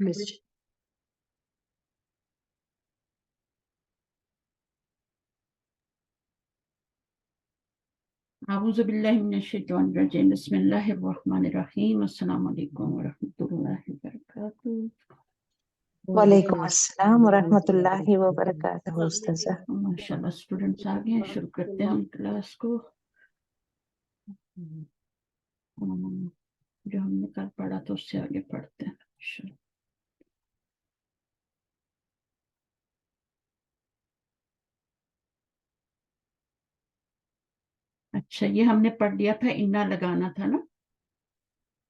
اعوذ باللہ من الشیطان الرجیم بسم اللہ الرحمن الرحیم السلام علیکم ورحمۃ اللہ وبرکاتہ۔ وعلیکم السلام ورحمۃ اللہ وبرکاتہ استاذہ۔ ماشاء اللہ اسٹوڈنٹس آ گئے ہیں، شروع کرتے ہیں ہم کلاس کو۔ جو ہم نے کل پڑھا تو اس سے آگے پڑھتے ہیں۔ اچھا، یہ ہم نے پڑھ لیا تھا، انا لگانا تھا نا،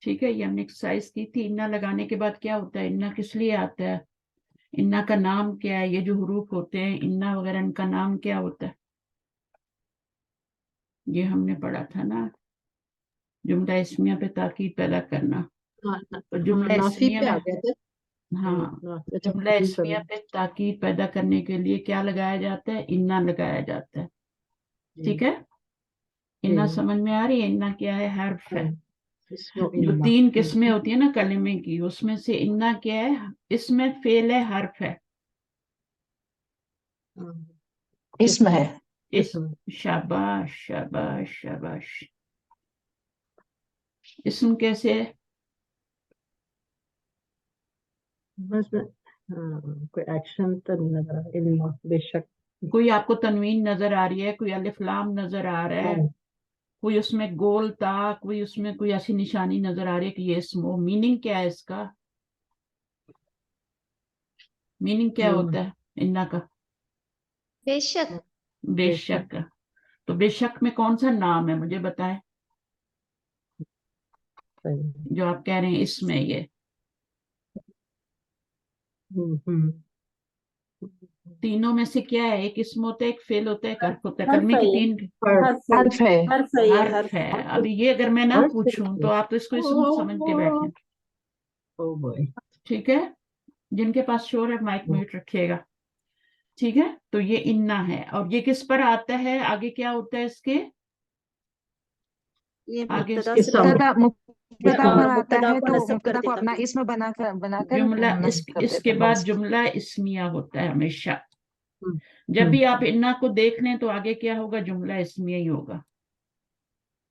ٹھیک ہے۔ یہ ہم نے ایکسرسائز کی تھی۔ انا لگانے کے بعد کیا ہوتا ہے، انا کس لیے آتا ہے، انا کا نام کیا ہے، یہ جو حروف ہوتے ہیں انا وغیرہ ان کا نام کیا ہوتا ہے، یہ ہم نے پڑھا تھا نا۔ جملہ اسمیہ پہ تاکید پیدا کرنا، تو جملہ اسمیہ میں جملہ اسمیہ پہ تاکید پیدا کرنے کے لیے کیا لگایا جاتا ہے، انا لگایا جاتا ہے، ٹھیک ہے۔ انا سمجھ میں آ رہی ہے، انا کیا ہے، حرف ہے۔ جو 3 قسمیں ہوتی ہیں نا کلمے کی، اس میں سے انا کیا ہے، اس میں فعل ہے، حرف ہے، اسم ہے۔ شاباش شاباش شاباش۔ اسم کیسے ہے، بس کوئی ایکشن تو نہیں نظر آ رہا، بے شک کوئی آپ کو تنوین نظر آ رہی ہے، کوئی الف لام نظر آ رہا ہے، کوئی اس میں گول تا، کوئی اس میں کوئی ایسی نشانی نظر آ رہی ہے کہ یہ اسم ہو، میننگ کیا ہے اس کا، میننگ کیا ہوتا ہے انا کا، بے شک۔ بے شک۔ تو بے شک میں کون سا نام ہے مجھے بتائیں، جو آپ کہہ رہے ہیں اس میں یہ تینوں میں سے کیا ہے، ایک اسم ہوتا ہے، ایک فعل ہوتا ہے، ایک حرف ہوتا ہے، کلمے کی 3 حرف ہے۔ حرف ہے۔ ابھی یہ اگر میں نہ پوچھوں تو آپ تو اس کو اسم سمجھ کے بیٹھیں، ٹھیک ہے۔ جن کے پاس شور ہے مائک میوٹ رکھیے گا، ٹھیک ہے۔ تو یہ انا ہے، اور یہ کس پر آتا ہے، آگے کیا ہوتا ہے اس کے آگے مبتدا پر آتا ہے تو مبتدا کو اپنا اسم بنا کر جملہ نصب کر اس دیتا کے ہے۔ بعد جملہ اسمیہ ہوتا ہے ہمیشہ۔ جب بھی آپ انا کو دیکھ لیں تو آگے کیا ہوگا، جملہ اسمیہ ہی ہوگا،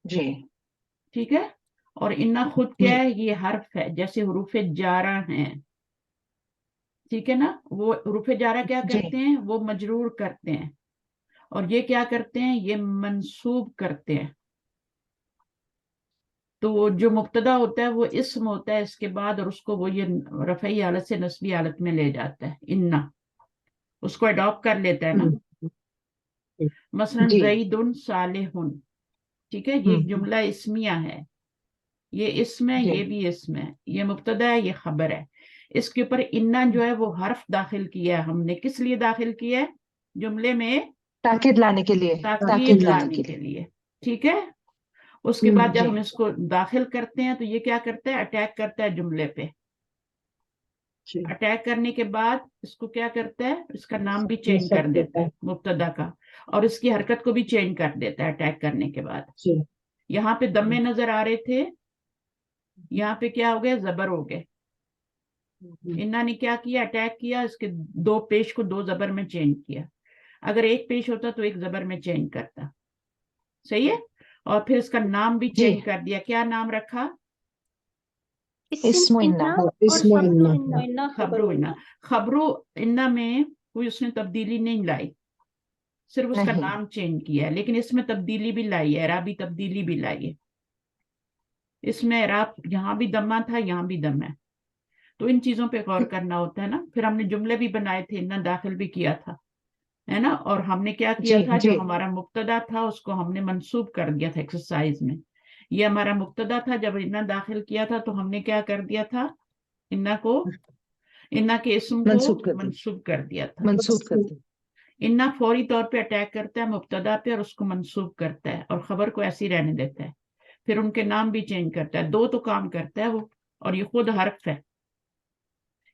جی ٹھیک ہے۔ اور انا خود کیا ہے، یہ حرف ہے، جیسے حروف جارہ ہیں، ٹھیک ہے نا۔ وہ حروف جارہ کیا جی کرتے ہیں، وہ مجرور کرتے ہیں، اور یہ کیا کرتے ہیں، یہ منصوب کرتے ہیں۔ تو جو مبتدا ہوتا ہے وہ اسم ہوتا ہے اس کے بعد، اور اس کو وہ یہ رفعی حالت سے نصبی حالت میں لے جاتا ہے، انا اس کو اڈاپٹ کر لیتا ہے نا۔ مثلا جی زید صالح، ٹھیک ہے، یہ جملہ اسمیہ ہے، یہ اسم ہے، جی یہ بھی اسم ہے، یہ مبتدا ہے، یہ خبر ہے۔ اس کے اوپر انا جو ہے وہ حرف داخل کیا ہے ہم نے، کس لیے داخل کیا ہے، جملے میں تاکید لانے کے لیے، تاکید لانے کے لیے، ٹھیک ہے۔ اس کے بعد جی جب ہم اس کو داخل کرتے ہیں تو یہ کیا کرتا ہے، اٹیک کرتا ہے جملے پہ۔ اٹیک کرنے کے بعد اس کو کیا کرتا ہے، اس کا نام بھی چینج کر دیتا ہے مبتدا کا، اور اس کی حرکت کو بھی چینج کر دیتا ہے اٹیک کرنے کے بعد۔ یہاں پہ دمے نظر آ رہے تھے، یہاں پہ کیا ہو گئے، زبر ہو گئے۔ انا نے کیا کیا، اٹیک کیا، اس کے 2 پیش کو 2 زبر میں چینج کیا۔ اگر ایک پیش ہوتا تو 1 زبر میں چینج کرتا، صحیح ہے۔ اور پھر اس کا نام بھی جی چینج کر دیا، کیا نام رکھا، اسم انا اور خبر انا، خبرو انا۔ خبرو انا میں کوئی اس نے تبدیلی نہیں لائی، صرف اس کا نہیں۔ نام چینج کیا ہے، لیکن اس میں تبدیلی بھی لائی ہے، اعرابی تبدیلی بھی لائی ہے۔ اس میں اعراب یہاں بھی دمہ تھا، یہاں بھی دم ہے، تو ان چیزوں پہ غور کرنا ہوتا ہے نا۔ پھر ہم نے جملے بھی بنائے تھے، انا داخل بھی کیا تھا، ہے نا۔ اور ہم نے کیا کیا جی تھا، جی جو ہمارا مبتدا تھا اس کو ہم نے منصوب کر دیا تھا ایکسرسائز میں۔ یہ ہمارا مبتدا تھا، جب انا داخل کیا تھا تو ہم نے کیا کر دیا تھا، انا کو، انا کے اسم کو منصوب کر دیا تھا۔ منصوب کر دیں۔ انا فوری طور پہ اٹیک کرتا ہے مبتدا پہ اور اس کو منصوب کرتا ہے، اور خبر کو ایسی رہنے دیتا ہے، پھر ان کے نام بھی چینج کرتا ہے، 2 تو کام کرتا ہے وہ۔ اور یہ خود حرف ہے،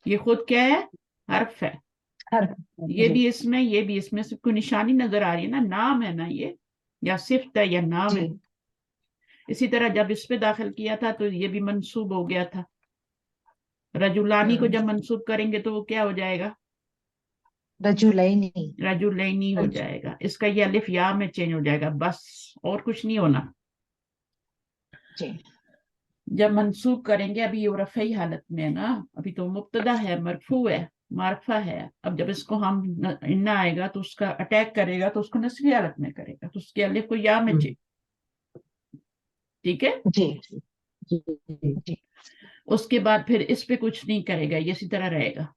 یہ خود کیا ہے، حرف ہے، یہ بھی اس میں، یہ بھی اس میں، سے کوئی نشانی نظر آ رہی ہے نا، نام ہے نا یہ، یا صفت ہے یا نام ہے۔ اسی طرح جب اس پہ داخل کیا تھا تو یہ بھی منصوب ہو گیا تھا، रजुलानी को जब मंसूब करेंगे तो वो क्या हो जाएगा? रजुलैनी। रजुलैनी हो जाएगा। इसका ये अलिफ या में चेंज हो जाएगा, बस और कुछ नहीं होना। जी जब मंसूब करेंगे, अभी ये रफ़ई हालत में है ना, अभी तो मुब्तदा है, मरफू है, मारफा है। अब जब इसको हम इन्ना आएगा तो उसका अटैक करेगा, तो उसको नस्बी हालत में करेगा, तो उसके अलिफ को या में चेंज। ठीक है जी जी जी उसके बाद फिर इस पे कुछ नहीं करेगा, ये इसी तरह रहेगा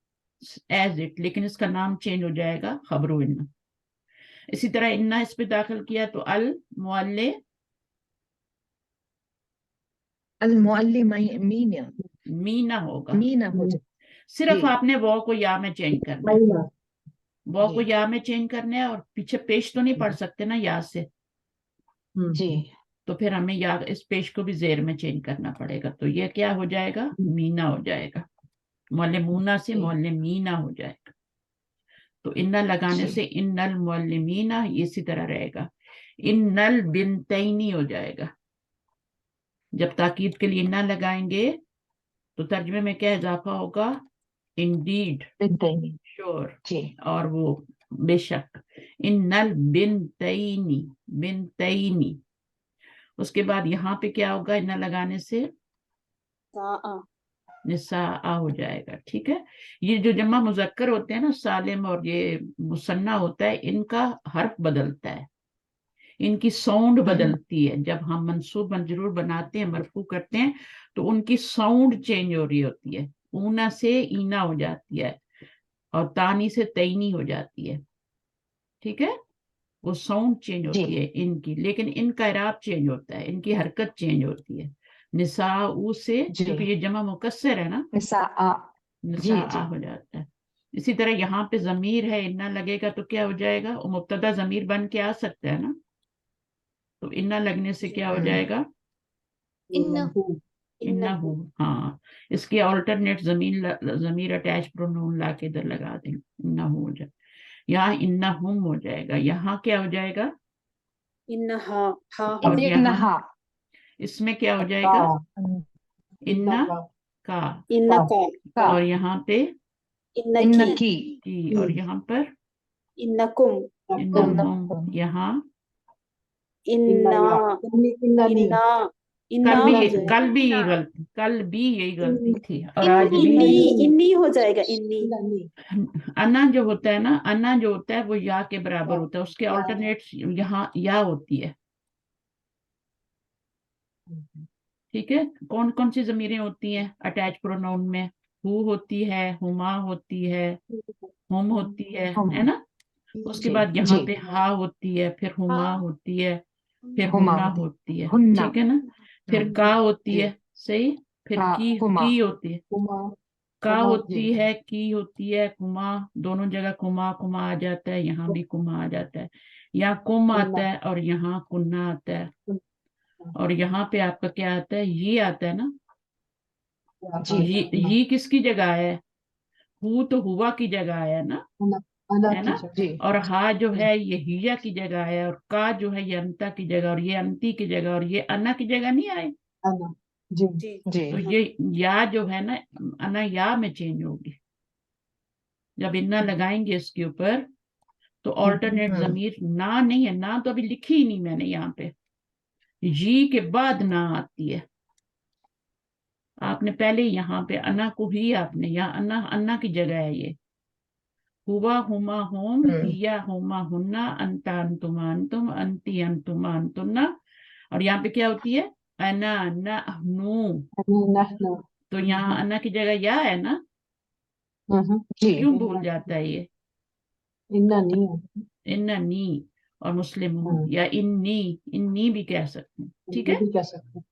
एज इट, लेकिन इसका नाम चेंज हो जाएगा खबरू इन्ना। इसी तरह इन्ना इस पे दाखिल किया तो अल मुअल्ले अल मुअल्लिमीना मीना होगा। मीना हो जाए। सिर्फ जी आपने वो को या में चेंज करना है, महिला वो को जी या में चेंज करना है, और पीछे पेश तो नहीं पढ़ सकते ना या से, जी तो फिर हमें या इस पेश को भी जेर में चेंज करना पड़ेगा। तो ये क्या हो जाएगा? मीना हो जाएगा। मुअल्लिमूना से जी मुअल्लिमीना हो जाएगा। तो इन्ना लगाने जी से इन्नल मुअल्लिमीना इसी तरह रहेगा। इन्नल बिनतैनी हो जाएगा। जब ताकीद के लिए इन्ना लगाएंगे तो तर्जमे में क्या इजाफा होगा? इंडीड, बिनतैनी। श्योर, जी और वो बेशक। इन्नल बिनतैनी, बिनतैनी। उसके बाद यहाँ पे क्या होगा? इन्ना लगाने से निसा हो जाएगा। ठीक है, ये जो जमा मुजक्कर होते हैं ना, सालिम और ये मुसन्ना होता है, इनका हर्फ बदलता है, इनकी साउंड बदलती है। जब हम मंसूब मजरूर बनाते हैं, मरफू करते हैं, तो उनकी साउंड चेंज हो रही होती है। ऊना से ईना हो जाती है, और तानी से तैनी हो जाती है। ठीक है, वो साउंड चेंज जी होती है इनकी, लेकिन इनका इराब चेंज होता है, इनकी हरकत चेंज होती है। निसाऊ से, जी क्योंकि ये जमा मुकस्सर है ना, निसा आ। जी निसा जी हो जाता है। इसी तरह यहाँ पे जमीर है, इन्ना लगेगा तो क्या हो जाएगा? वो मुब्तदा जमीर बन के आ सकता है ना, तो इन्ना लगने से क्या हो जाएगा? इन्ना हो। हाँ, इसके ऑल्टरनेट जमीर अटैच प्रोनाउन ला के इधर लगा देंगे, इन्ना हो जाए। यहाँ इन्ना हुम हो जाएगा। यहाँ क्या हो जाएगा? इन्नहा हा और यहाँ इन्नहा इसमें क्या हो का जाएगा? इन्ना इन्ना का का। इन्नका का और यहाँ पे इन्नकी इन्नकी की, और यहाँ पर इन्नकुम इन्ना नकुम हुम। यहाँ इन्ना इन्ना या इन्ना नी इन्ना इन्ना हो जाएगा। कल भी यही गलती थी, और आज इन्नी भी इन्ना यही। नी इन्नी हो जाएगा इन्नी। इन्ना नी अन्ना जो होता है ना, अन्ना जो होता है वो या के बराबर होता है, उसके ऑल्टरनेट यहाँ या होती है। ठीक है, कौन कौन सी जमीरें होती हैं अटैच प्रोनाउन में? हु होती है, हुमा होती है, हुम होती हम। है ना? उसके जी बाद यहाँ जी पे हा होती है, फिर हुमा होती है, फिर हुमा हुन्ना होती होती है। हुन्ना। ठीक है ना? फिर का होती जी है, सही। फिर का हुमा। की होती है, कुमा का कुमा जी होती है, की होती है, कुमा। दोनों जगह कुमा कुमा आ जाता है, यहाँ भी कुमा आ जाता है। यहाँ कुम कुन्ना आता है और यहाँ कुन्ना आता है। और यहाँ पे आपका क्या आता है? ये आता है ना। जी ये किसकी जगह है? हु तो हुआ की जगह है ना, अना है की ना? जी जगह और हा जो है ये हिया की जगह है, और का जो है ये अंता की जगह, और ये अंती की जगह, और ये अना की जगह नहीं आए। अना जी जी तो ये या जो है ना, अना या में चेंज होगी। जब इन्ना लगाएंगे इसके ऊपर, तो ऑल्टरनेट जमीर ना नहीं है, ना तो अभी लिखी ही नहीं मैंने यहाँ पे, जी के बाद ना आती है। आपने पहले यहाँ पे अना को ही, आपने यहाँ अन्ना, अन्ना की जगह है ये। हुआ हुमा होम, हिया हुमा हुन्ना, अंता अंतुमा अंतुम, अंती अंतुमा अंतुन्ना। और यहाँ पे क्या होती है? अना नहनु। नहनु तो यहाँ अना की जगह या है ना, जी क्यों भूल जाता है ये? इन्ना नहीं है इन्ना नी, और मुस्लिम या इन्नी, इन्नी भी कह सकते हैं। ठीक ये है, भी कह सकते हैं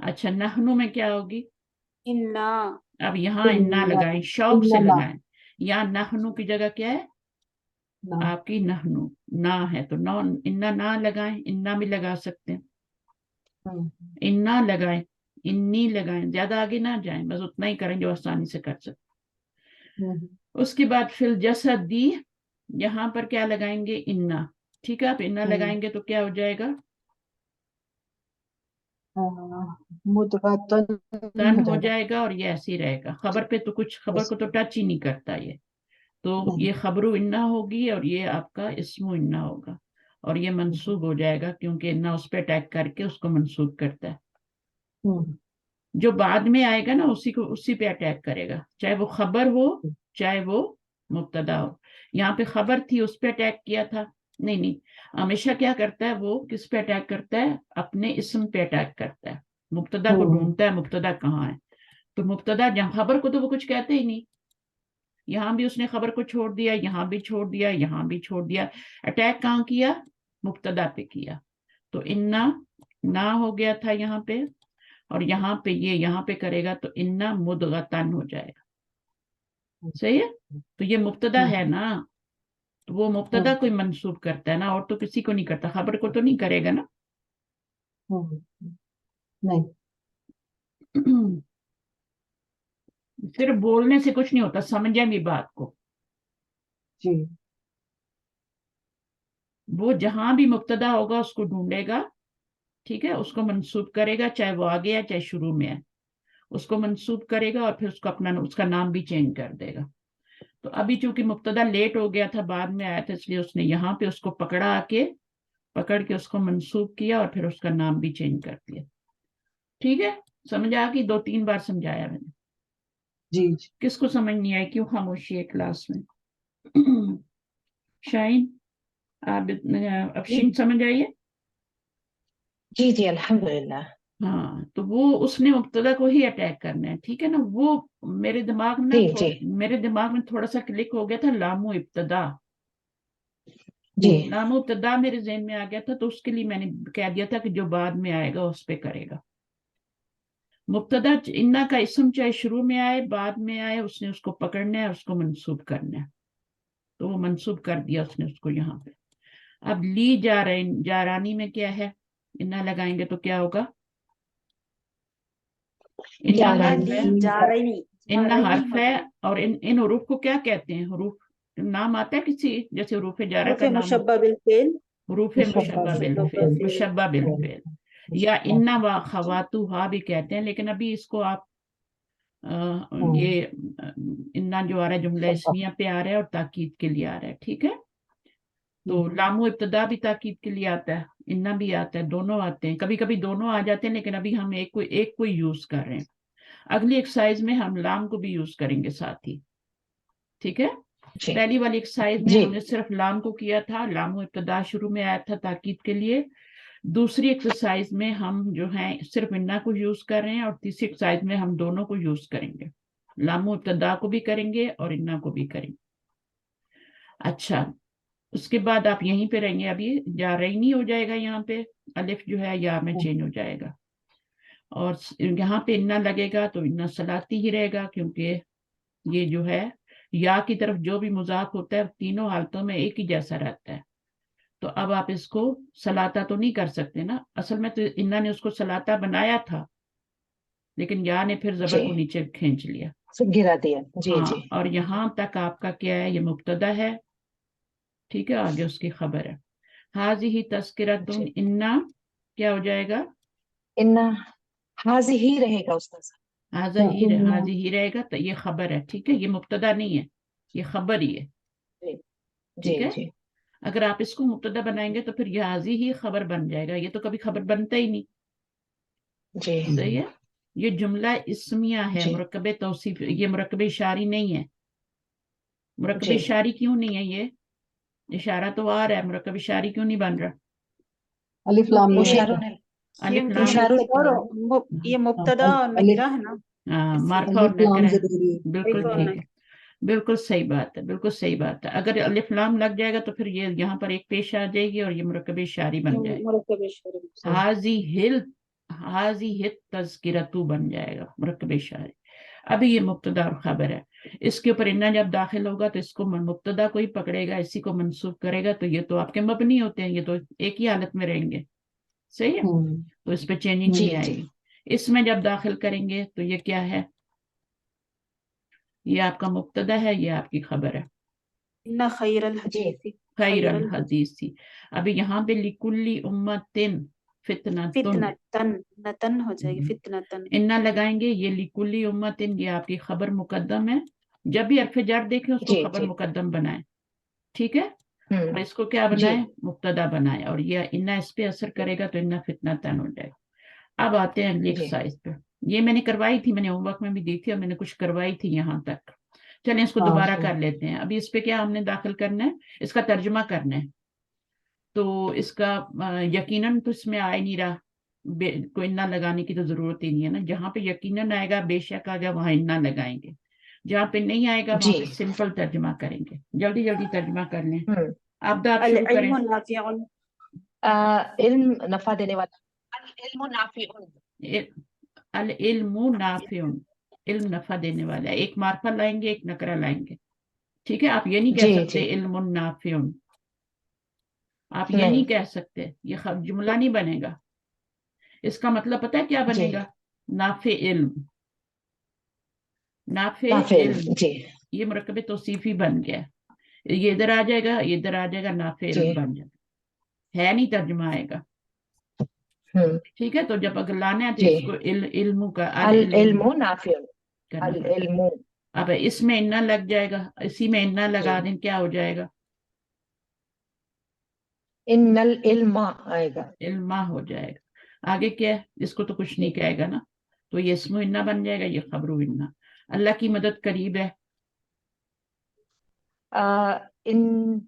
अच्छा नहनु में क्या होगी? इन्ना अब यहाँ इन्ना इन्ना लगाएं, शौक से इन्ना लगाएं। यहाँ नहनु की जगह क्या है? ना आपकी नहनु ना है, तो नौ इन्ना ना लगाएं, इन्ना भी लगा सकते हैं। इन्ना लगाएं, इन्नी लगाएं, ज्यादा आगे ना जाएं, बस उतना ही करें जो आसानी से कर सकते। उसके बाद फिर जसद दी, यहाँ पर क्या लगाएंगे? इन्ना। ठीक है, आप इन्ना लगाएंगे तो क्या हो जाएगा? तन हो जाएगा और ये ऐसे ही रहेगा। खबर पे तो कुछ, खबर को तो टच ही नहीं करता ये, तो ये खबरू इन्ना होगी और ये आपका इस्मु इन्ना होगा, और ये मंसूब हो जाएगा क्योंकि इन्ना उस पर अटैक करके उसको मंसूब करता है। जो बाद में आएगा ना उसी पे अटैक करेगा, चाहे वो खबर हो चाहे वो मुब्तदा हो। यहाँ पे खबर थी उस पे अटैक किया था, नहीं, हमेशा क्या करता है वो, किस पे अटैक करता है, अपने इस्म पे अटैक करता है, मुब्तदा को ढूंढता है मुब्तदा कहाँ है। तो मुब्तदा, जहाँ खबर को तो वो कुछ कहते ही नहीं, यहाँ भी उसने खबर को छोड़ दिया, यहाँ भी छोड़ दिया, यहाँ भी छोड़ दिया, अटैक कहाँ किया, मुब्तदा पे किया। तो इन्ना ना हो गया था यहाँ पे, और यहाँ पे ये यहाँ पे करेगा तो इन्ना मुदगतन हो जाएगा। सही है, तो ये मुब्तदा है ना, तो वो मुब्तदा कोई मंसूब करता है ना, और तो किसी को नहीं करता, खबर को तो नहीं करेगा ना। नहीं। सिर्फ बोलने से कुछ नहीं होता, समझे भी बात को। जी। वो जहां भी मुब्तदा होगा उसको ढूंढेगा, ठीक है, उसको मंसूब करेगा, चाहे वो आगे है चाहे शुरू में है, उसको मंसूब करेगा और फिर उसको अपना उसका नाम भी चेंज कर देगा। तो अभी चूंकि मुब्तदा लेट हो गया था, बाद में आया था, इसलिए उसने यहाँ पे उसको पकड़ के उसको मंसूब किया और फिर उसका नाम भी चेंज कर दिया। ठीक है, समझ आ गई? 2-3 बार समझाया मैंने। जी। किसको समझ नहीं आई? क्यों खामोशी है क्लास में? शाइन, आप अफशीन समझ आई है? जी जी अल्हम्दुलिल्लाह। हाँ, तो वो उसने मुब्तदा को ही अटैक करना है, ठीक है ना। वो मेरे दिमाग में जी जी मेरे दिमाग में थोड़ा सा क्लिक हो गया था, लामो इब्तदा, जी लामो इब्तदा मेरे ज़हन में आ गया था, तो उसके लिए मैंने कह दिया था कि जो बाद में आएगा उस पे करेगा। मुब्तदा इन्ना का इस्म चाहे शुरू में आए बाद में आए, उसने उसको पकड़ना है, उसको मंसूब करना है, तो वो मंसूब कर दिया उसने उसको यहाँ पे। अब ली जारानी में क्या है, इन्ना लगाएंगे तो क्या होगा? इन्ना हर्फ है, इन्ना हर्फ है, और इन हरूफ को क्या कहते हैं? हरूफ नाम आता है किसी, जैसे हरूफ जारा का नाम मुशब्बा बिल फेल, हरूफ मुशब्बा बिल फेल, मुशब्बा बिल फेल, या इन्ना व खवातु हा भी कहते हैं, लेकिन अभी इसको आप ये इन्ना जो आ रहा है जुमला इस्मिया पे आ रहा है और ताकीद के लिए आ रहा है, ठीक है। तो लामो इब्तदा भी ताकीद के लिए आता है, इन्ना भी आता है, दोनों आते हैं, कभी कभी दोनों आ जाते हैं, लेकिन अभी हम एक को यूज कर रहे हैं। अगली एक्सरसाइज में हम लाम को भी यूज करेंगे साथ ही, ठीक है। जी पहली वाली एक्सरसाइज में जी हमने सिर्फ लाम को किया था, लामो इब्तदा शुरू में आया था ताकीद के लिए। दूसरी एक्सरसाइज में हम जो है सिर्फ इन्ना को यूज कर रहे हैं, और तीसरी एक्सरसाइज में हम दोनों को यूज करेंगे, लामो इब्तदा को भी करेंगे और इन्ना को भी करेंगे। अच्छा, उसके बाद आप यहीं पे रहेंगे, अभी या रईनी हो जाएगा, यहाँ पे अलिफ जो है या में चेंज हो जाएगा, और यहाँ पे इन्ना लगेगा तो इन्ना सलाती ही रहेगा, क्योंकि ये जो है या की तरफ जो भी मुजाफ होता है तीनों हालतों में एक ही जैसा रहता है। तो अब आप इसको सलाता तो नहीं कर सकते ना, असल में तो इन्ना ने उसको सलाता बनाया था, लेकिन या ने फिर जबर को नीचे खींच लिया, गिरा दिया। जी हाँ। जी और यहाँ तक आपका क्या है, ये मुब्तदा है, ठीक है, आगे उसकी खबर है। हाज़िही तज़किरतुन, इन्ना क्या हो जाएगा? इन्ना हाजी ही रहेगा उस्ताद। हाज़ी ही रहेगा, तो ये खबर है, ठीक है, ये मुब्तदा नहीं है, ये खबर ही है, जी ठीक जी है। जी अगर आप इसको मुब्तदा बनाएंगे तो फिर ये हाज़ी ही खबर बन जाएगा, ये तो कभी खबर बनता ही नहीं। जी सही है, ये जुमला इस्मिया है, जी मुरक्कबे तौसीफ, ये मुरक्कबे इशारी नहीं है। मुरक्कबे जी इशारी क्यों नहीं है? ये इशारा तो आ रहा है, मुरक्कब इशारी क्यों नहीं बन रहा? अलिफ लाम नहीं इशारों होता। ने अलिफ क्योंकि लाम, इशारों ये मुब्तदा और अलिफ नकिरा है ना, मार्फा और अलिफ लाम नकरा है, जरूरी है। बिल्कुल मार्फा और ठीक है, बिल्कुल सही बात है, बिल्कुल सही बात है। अगर अलिफ लाम लग जाएगा तो फिर ये यहाँ पर एक पेश आ जाएगी और ये मुरक्कब इशारी बन जाएगा। मुरक्कब इशारे। हाजी हित तज़किरतु बन जाएगा मुरक्कब इशारी। अभी ये मुब्तदा और खबर है, इसके ऊपर इन्ना जब दाखिल होगा तो इसको मुब्तदा को ही पकड़ेगा, इसी को मंसूब करेगा, तो ये तो आपके मबनी होते हैं, ये तो एक ही हालत में रहेंगे, सही है, तो इस पे चेंजिंग जी नहीं जी आएगी। इसमें जब दाखिल करेंगे तो ये क्या है, ये आपका मुब्तदा है, ये आपकी खबर है। इन्ना खैरल हदीसी, खैरल खैरल हदीस, हदीसी, अभी यहाँ पे लिकुल्ली उम्मतिन फितनतुन, नतन हो जाएगी, फितनतन। इन्ना लगाएंगे, ये लिकुल्ली उम्मतिन, ये आपकी खबर मुकद्दम है। जब भी हरफ जर देखें उसको जी खबर जी मुकद्दम बनाएं, ठीक है। और इसको क्या जी बनाए, मुब्तदा बनाए, और ये इन्ना इस पे असर करेगा तो इन्ना फितनतन हो जाएगा। अब आते हैं अगली जी एक्सरसाइज पे। ये मैंने करवाई थी, मैंने होमवर्क में भी दी थी और मैंने कुछ करवाई थी यहाँ तक। चलें इसको हाँ दोबारा जी। कर लेते हैं। अभी इस पे क्या हमने दाखिल करना है, इसका तर्जुमा करना है। तो इसका यकीनन तो इसमें आ ही नहीं रहा, कोई इन्ना लगाने की तो जरूरत ही नहीं है ना। जहाँ पे यकीनन आएगा, बेशक आ गया, वहां इन्ना लगाएंगे। जहाँ पे नहीं आएगा वहां जी पे सिंपल तर्जुमा करेंगे। जल्दी जल्दी तर्जुमा कर लें। हम्म आप शुरू करें। इल्म नाफिउन, इल्म नफा देने वाला, अल इल्मु नाफिउन। अल इल्मु नाफिउन, इल्म नफा देने वाला है। एक मार्फा लाएंगे, एक नकरा लाएंगे, ठीक है। आप ये नहीं कह जी सकते जी इल्मुन नाफिउन, आप ये नहीं नहीं कह सकते, ये जुमला नहीं बनेगा। इसका मतलब पता है क्या जी बनेगा, नाफे इल्म, नाफे नाफिल इल्म, जी ये मुरक्कब तौसीफी बन गया। ये इधर आ जाएगा, ये इधर आ जाएगा, नाफे जी इल्म बन जाएगा, है नहीं तर्जुमा आएगा, हम्म ठीक है। तो जब अगर लाना है तो जी इसको इल्मु का अल अल इल्मु इल्मु नाफिउन, करना अल पड़ेगा। इल्मु अब इसमें इन्ना लग जाएगा, इसी में इन्ना जी लगा दें, क्या हो जाएगा, इन्नल इल्मा आएगा। इल्मा हो जाएगा। आगे क्या है, इसको तो कुछ नहीं जी कहेगा ना, तो ये इसमु इन्ना बन जाएगा, ये खबरू इन्ना। अल्लाह की मदद करीब है, इन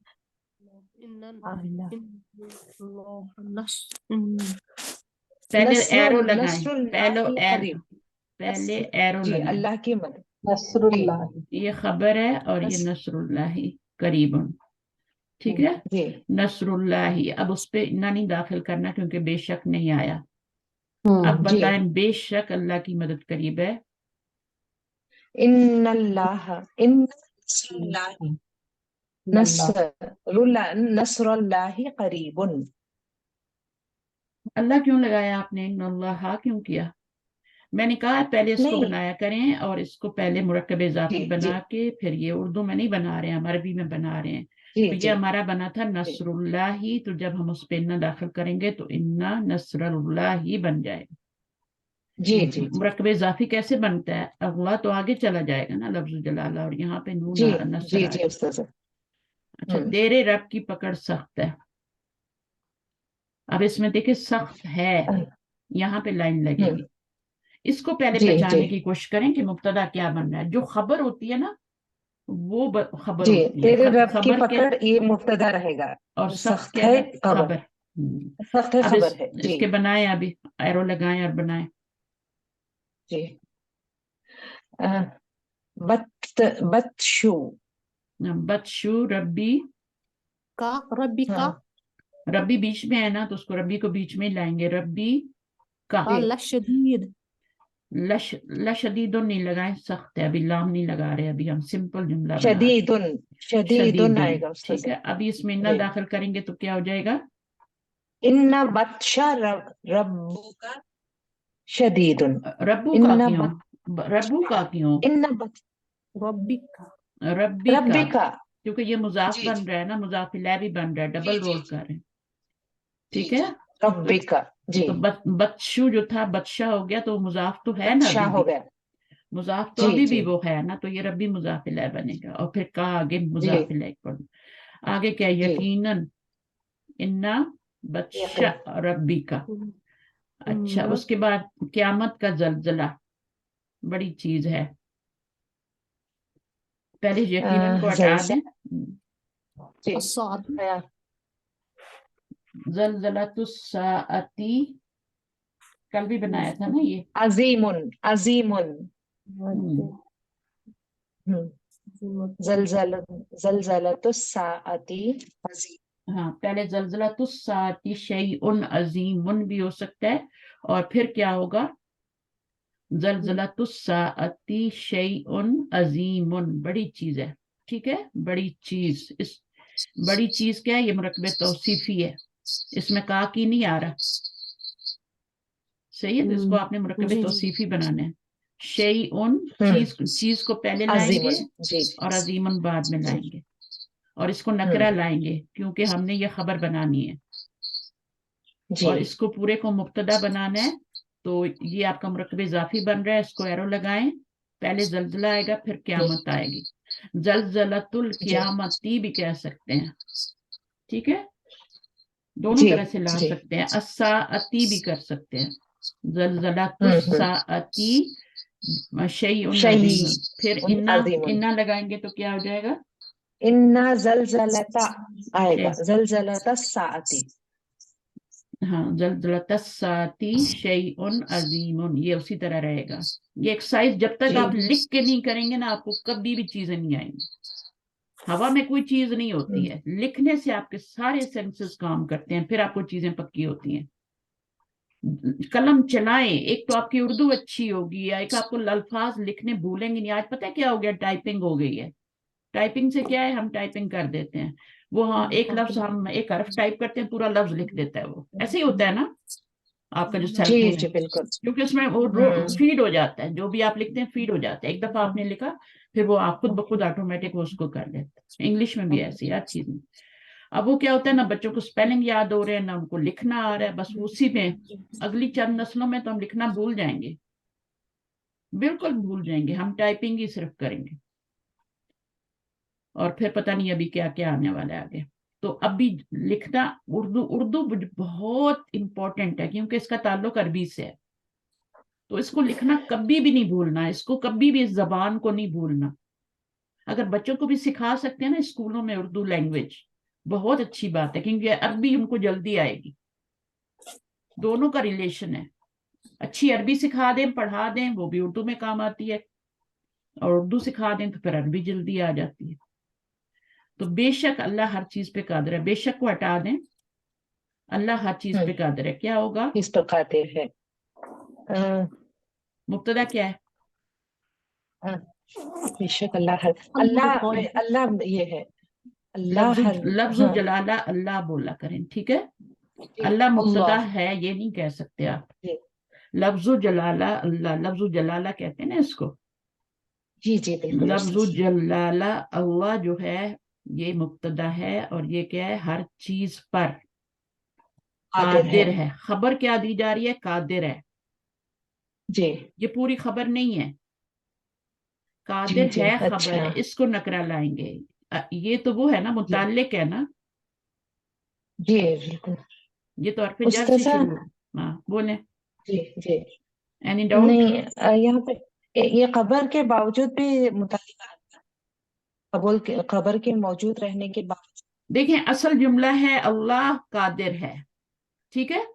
पहले एरो नस्रुल लगाएं, नस्रुल्लाहि करीब। पहले नस्र एरो जी लगाएं। अल्लाह की मदद जी नसरुल्लाह। ये खबर है और ये नस नसरुल्लाही करीबन, ठीक है। जी नसरुल्लाही, अब उस पे इन्ना नहीं दाखिल करना क्योंकि बेशक नहीं आया। अब जी बताएं, बेशक अल्लाह की मदद करीब है। इन्नल्लाह इन्नल्लाह नस्रुल्लाहि करीबुन। अल्लाह क्यों लगाया आपने, अल्लाह क्यों किया। मैंने कहा है पहले इसको नहीं बनाया करें, और इसको पहले मुरक्कब जी इजाफी जी बना के फिर ये उर्दू में नहीं बना रहे हैं, हम अरबी में बना रहे हैं। जी तो ये जी हमारा बना था जी नसरुल्लाही, तो जब हम उस पे इन्ना दाखिल करेंगे तो इन्ना नसरुल्लाही बन जाएगा। जी जी जी मुरक्कब इजाफी कैसे बनता है, अगला तो आगे चला जाएगा ना लफ्ज जलाला, और यहाँ पे नून जी नसर जी आ जी जाए। उस्ताद अच्छा, तेरे रब की पकड़ सख्त है। अब इसमें देखिए सख्त है, यहाँ पे लाइन लगेगी। इसको पहले जी जी पहचानने की कोशिश करें कि मुब्तदा क्या बन रहा है। जो खबर होती है ना, वो खबर जी होती है। तेरे रब की खबर क्या, पकड़ ये मुब्तदा रहेगा, और सख्त सख्त क्या है है, खबर, खबर। सख्त है अब खबर है जी इसके बनाए, अभी एरो लगाएं और बनाएं। जी अ, बत बतशु बदशु रब्बी, का रब्बी का, हाँ रब्बी बीच में है ना, तो उसको रब्बी को बीच में ही लाएंगे, रब्बी का। जी लशदीद, लशदीदुन नहीं लगाएं, सख्त है, अभी लाम नहीं लगा रहे, अभी हम सिंपल जुमला बना रहे। शदीदुन शदीदुन शदीदुन, आएगा ठीक उस्ताद है। अभी इसमें ना जी दाखिल करेंगे तो क्या हो जाएगा, इन्ना बत्शा रब्बुका शदीदुन। रब्बू का इन्ना क्यों, बत रब्बू का क्यों, इन्ना बत रब्बी का, रब्बी का, रब्बिका क्योंकि ये मुजाफ जी बन जी रहा है ना, मुजाफ इलैह भी बन रहा है, जी डबल जी रोल जी कर रहे हैं, जी ठीक है। जी रब्बिका जी तो बदशु जो था बदशाह हो गया, तो मुजाफ तो है ना बत्शा अभी हो भी, गया मुजाफ तो जी अभी भी जी वो है ना, तो ये रब्बी मुजाफ इलैह बनेगा, और फिर का आगे जी मुजाफ इलैह पढ़। आगे क्या, जी यकीनन इन्ना बदशा यकीन रब्बी का। अच्छा, उसके बाद क्यामत का जलजला, बड़ी चीज है। पहले यकीनन को हटा जलसा दें। जी अस्साद, जलजलातुस्साअती, कल भी बनाया था ना ये। अजीमुन अजीमुन हम्म, जलजल जलजलतुस्साअती अजीम हाँ, पहले जलजलातुस्साअती शैउन अजीमुन भी हो सकता है, और फिर क्या होगा, जलजलातुस्साअती शैउन अजीमुन, बड़ी चीज है, ठीक है, बड़ी चीज। इस बड़ी चीज क्या है, ये मुरक्कब तौसीफी है, इसमें का की नहीं आ रहा, सही है। तो इसको आपने मुरक्कब जी जी, तौसीफी बनाना है। शैउन, हम्म चीज को पहले लाएंगे, अजीमुन जी और अजीमन बाद में जी लाएंगे, और इसको नकरा हम्म लाएंगे क्योंकि हमने ये खबर बनानी है। جی اور इसको पूरे को मुब्तदा बनाना है। तो ये आपका मुरक्कब इजाफी बन रहा है, इसको एरो लगाएं। पहले जल्जला आएगा फिर क्यामत आएगी। जलजलतुल जी क्यामती भी कह सकते हैं, ठीक है, दोनों जी तरह से ला जी सकते हैं। अस्साअती भी कर सकते हैं, जलजलतुस्साअती शैउन शही अज़ीम। फिर इन्ना अजीम। इन्ना लगाएंगे तो क्या हो जाएगा? इन्ना जलजलता आएगा, शै, जलजलता साअती। हाँ, जलजलतस्साअती शैउन अज़ीमुन, ये उसी तरह रहेगा। ये एक्सरसाइज जब तक जी आप लिख के नहीं करेंगे ना, आपको कभी भी चीजें नहीं आएंगी। हवा में कोई चीज नहीं होती है, लिखने से आपके सारे सेंसेस काम करते हैं, फिर आपको चीजें पक्की होती हैं। कलम चलाएं, एक तो आपकी उर्दू अच्छी होगी, या एक आपको अल्फाज लिखने भूलेंगे नहीं। आज पता है क्या हो गया? टाइपिंग हो गई है। टाइपिंग से क्या है, हम टाइपिंग कर देते हैं, वो हाँ एक लफ्ज, हम एक हरफ टाइप करते हैं, पूरा लफ्ज लिख देता है वो। ऐसे ही होता है ना आपका जो सेल जी फोन जी है, बिल्कुल। क्योंकि उसमें वो फीड हो जाता है, जो भी आप लिखते हैं फीड हो जाता है। एक दफा आपने लिखा, फिर वो आप खुद ब खुद ऑटोमेटिक वो उसको कर लेता है। इंग्लिश में भी ऐसी हर चीज में। अब वो क्या होता है ना, बच्चों को स्पेलिंग याद हो रहे हैं ना, उनको लिखना आ रहा है, बस उसी में अगली चंद नस्लों में तो हम लिखना भूल जाएंगे, बिल्कुल भूल जाएंगे, हम टाइपिंग ही सिर्फ करेंगे। और फिर पता नहीं अभी क्या क्या आने वाला है आगे। तो अभी लिखना उर्दू उर्दू बहुत इंपॉर्टेंट है, क्योंकि इसका ताल्लुक अरबी से है। तो इसको लिखना कभी भी नहीं भूलना, इसको कभी भी, इस जबान को नहीं भूलना। अगर बच्चों को भी सिखा सकते हैं ना स्कूलों में उर्दू लैंग्वेज, बहुत अच्छी बात है, क्योंकि अरबी उनको जल्दी आएगी। दोनों का रिलेशन है। अच्छी अरबी सिखा दें, पढ़ा दें, वो भी उर्दू में काम आती है, और उर्दू सिखा दें तो फिर अरबी जल्दी आ जाती है। तो बेशक अल्लाह हर चीज पे कादिर है, बेशक को हटा दें, अल्लाह हर चीज पे कादिर है। क्या होगा? इस पर कादिर है। मुब्तदा क्या है? बेशक अल्लाह हर, अल्लाह अल्लाह ये है, अल्लाह हर। लफ्ज़ हाँ जलाला अल्लाह बोला करें, ठीक है। जी, अल्लाह मुब्तदा अल्लाह है ये नहीं कह सकते आप। जी लफ्ज़ जलाला अल्लाह, लफ्ज़ जलाला कहते हैं ना इसको। जी जी बिल्कुल लफ्ज़ उस्ताद। जलाला अल्लाह जो है ये मुब्तदा है, और ये क्या है? हर चीज पर कादिर है। कादिर है। खबर क्या दी जा रही है? कादिर है। जी ये पूरी खबर नहीं है, जी कादिर जी है खबर अच्छा है, इसको नकरा लाएंगे। ये तो वो है ना, जी मुताल्लिक है ना, जी बिल्कुल ये तो हरफ जर से उस्ताद। शुरू। हाँ बोले, जी जी एनी डाउट? नहीं, यहाँ पे ये खबर के बावजूद भी मुतालिका, खबर के मौजूद रहने के बावजूद। देखें, असल जुमला है अल्लाह कादिर है, ठीक है,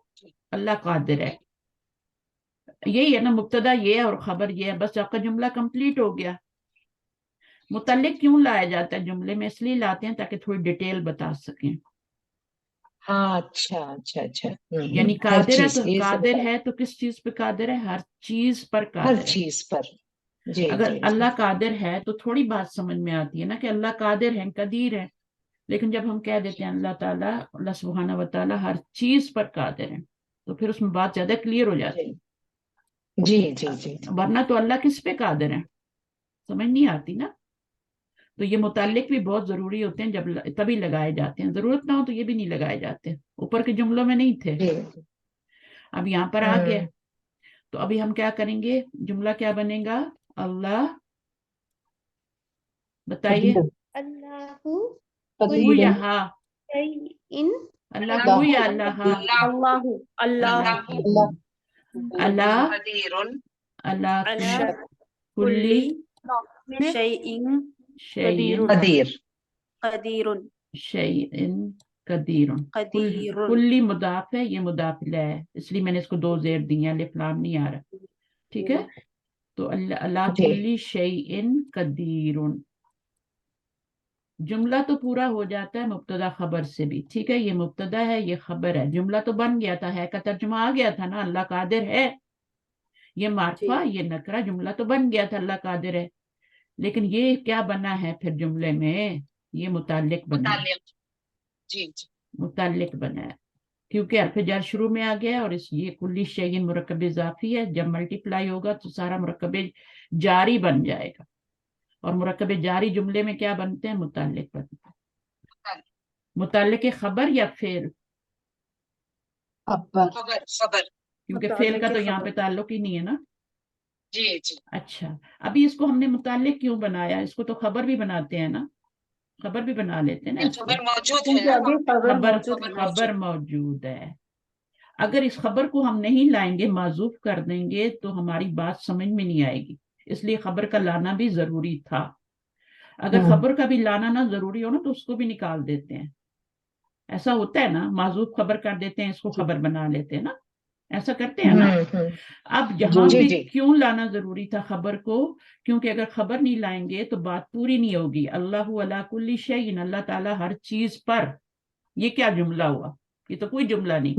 अल्लाह कादिर है, यही है ना। मुब्तदा ये है और खबर ये है, बस आपका जुमला कंप्लीट हो गया। मुतल्लिक क्यों लाया जाता है जुमले में? इसलिए लाते हैं ताकि थोड़ी डिटेल बता सकें। हाँ अच्छा अच्छा अच्छा यानी हर कादिर है चीज तो ये सब, कादिर है तो किस चीज पे कादिर है? हर चीज पर हर कादिर है। चीज पर। जी अगर जी जी अल्लाह कादिर है तो थोड़ी बात समझ में आती है ना कि अल्लाह कादिर है, कदीर है। लेकिन जब हम कह देते हैं अल्लाह ताला, अल्लाह सुब्हाना व तआला हर चीज पर कादिर है, तो फिर उसमें बात ज्यादा क्लियर हो जाती जी जी जी है। वरना तो अल्लाह किस पे कादिर है, समझ नहीं आती ना। तो ये मुताल्लिक भी बहुत जरूरी होते हैं, जब तभी लगाए जाते हैं, जरूरत ना हो तो ये भी नहीं लगाए जाते। ऊपर के जुमलों में नहीं थे, जी अब यहाँ पर आ गया। तो अभी हम क्या करेंगे? जुमला क्या बनेगा? अल्लाह, बताइए। अल्लाहु हु या कुल्लि हा? शैइन अल्लाह हु या अल्लाह हा? अल्लाहु अल्लाहु अल्लाह, कदीरुन अल्लाह अला कुल्ली कुल्ली शैइन शैइन कदीर। कदीरुन शैइन कदीरुन। कदीरुन। कुल्ली मुदाफ है, ये मुदाफ इलैह है, इसलिए मैंने इसको दो जेर दिए, अलिफ लाम नहीं आ रहा, ठीक है। तो अल्लाह जी कुल्ली शैइन कदीरुन। जुमला तो पूरा हो जाता है मुब्तदा खबर से भी, ठीक है। ये मुब्तदा है, ये खबर है, जुमला तो बन गया था, है का तर्जुमा आ गया था ना, अल्लाह कादिर है। ये मार्फा, ये नकरा, जुमला तो बन गया था, अल्लाह कादिर है। लेकिन ये क्या बना है फिर जुमले में? ये मुताल्लिक बना है, मुताल्लिक। जी जी मुताल्लिक बना है, क्योंकि हरफ जर शुरू में आ गया है, और इस ये कुल्ली शैइन मुरक्कब इजाफी है, जब मल्टीप्लाई होगा तो सारा मुरक्कब जारी बन जाएगा। और मुरक्कब जारी जुमले में क्या बनते हैं? मुताल्लिक बनते हैं। मुताल्लिक खबर या फेल? खबर खबर क्योंकि متعلق फेल का तो के यहाँ पे خبر ताल्लुक ही नहीं है ना। जी जी अच्छा, अभी इसको हमने मुताल्लिक क्यों बनाया? इसको तो खबर भी बनाते हैं ना, खबर भी बना लेते हैं ना इसको। खबर मौजूद है क्योंकि ना अभी खबर खबर मौजूद है ना। खबर मौजूद है। अगर इस खबर को हम नहीं लाएंगे, माजूफ कर देंगे, तो हमारी बात समझ में नहीं आएगी। इसलिए खबर का लाना भी जरूरी था। अगर खबर का भी लाना ना जरूरी हो ना, तो उसको भी निकाल देते हैं। ऐसा होता है ना, माजूफ खबर कर देते हैं, इसको खबर बना लेते हैं ना, ऐसा करते हैं ना। अब यहाँ जी पे जी क्यों लाना जरूरी था खबर को? क्योंकि अगर खबर नहीं लाएंगे तो बात पूरी नहीं होगी। अल्लाहु अला कुल्ली शैइन, अल्लाह ताला हर चीज पर। ये क्या जुमला हुआ? ये तो कोई जुमला नहीं।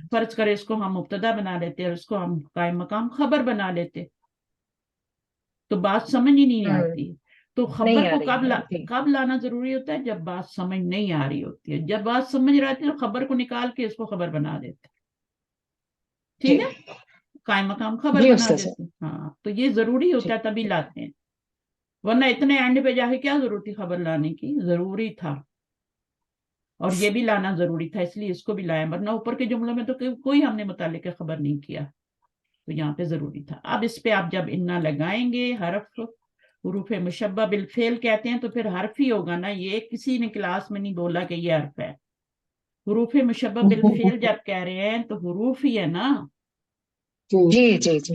फर्ज करे इसको हम मुब्तदा बना लेते और इसको हम कायम मकाम खबर बना लेते, तो बात समझ ही नहीं आती। तो नहीं खबर आ को रही है जी कब लाना जरूरी होता है? जब बात समझ नहीं आ रही होती है। जब बात समझ रही होती है तो खबर को निकाल के इसको खबर बना देते, ठीक है, कायम मकाम खबर जी बना उस्ताद देते। हाँ, तो ये जरूरी होता है, तभी लाते हैं। वरना इतने एंड पे जाके क्या जरूरत थी खबर लाने की? जरूरी था। और ये भी लाना जरूरी था, इसलिए इसको भी लाया। वरना ऊपर के जुमलों में तो कोई हमने मुतालिक खबर नहीं किया, तो यहाँ पे जरूरी था। अब इस पे आप जब इन्ना लगाएंगे, हरफ हुरूफ मुशब्बा बिल फेल कहते हैं, तो फिर हर्फ ही होगा ना। ये किसी ने क्लास में नहीं बोला कि ये हर्फ है। हुरूफ मुशब्बा बिल फेल जब कह रहे हैं तो हुरूफ ही है ना। जी जी जी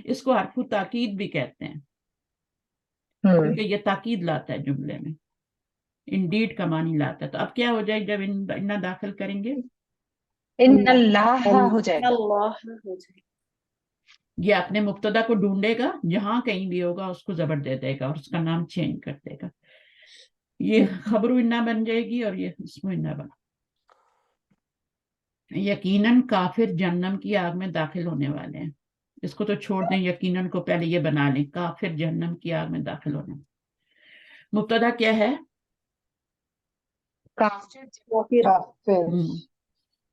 इसको हरफु ताकीद भी कहते हैं, क्योंकि ये ताकीद लाता है जुमले में, इंडीड का मानी लाता है। तो अब क्या हो जाए जब इन्ना दाखिल करेंगे? इन्नल्लाह हो जाएगा अल्लाह हो जाए। ये अपने मुब्तदा को ढूंढेगा, जहां कहीं भी होगा उसको जबर दे देगा और उसका नाम चेंज कर देगा। ये खबरू इन्ना बन जाएगी और ये इसमें इन्ना बन। यकीनन काफिर जहन्नम की आग में दाखिल होने वाले हैं। इसको तो छोड़ दें, यकीनन को पहले ये बना लें, काफिर जहन्नम की आग में दाखिल होने। मुब्तदा क्या है? काफिर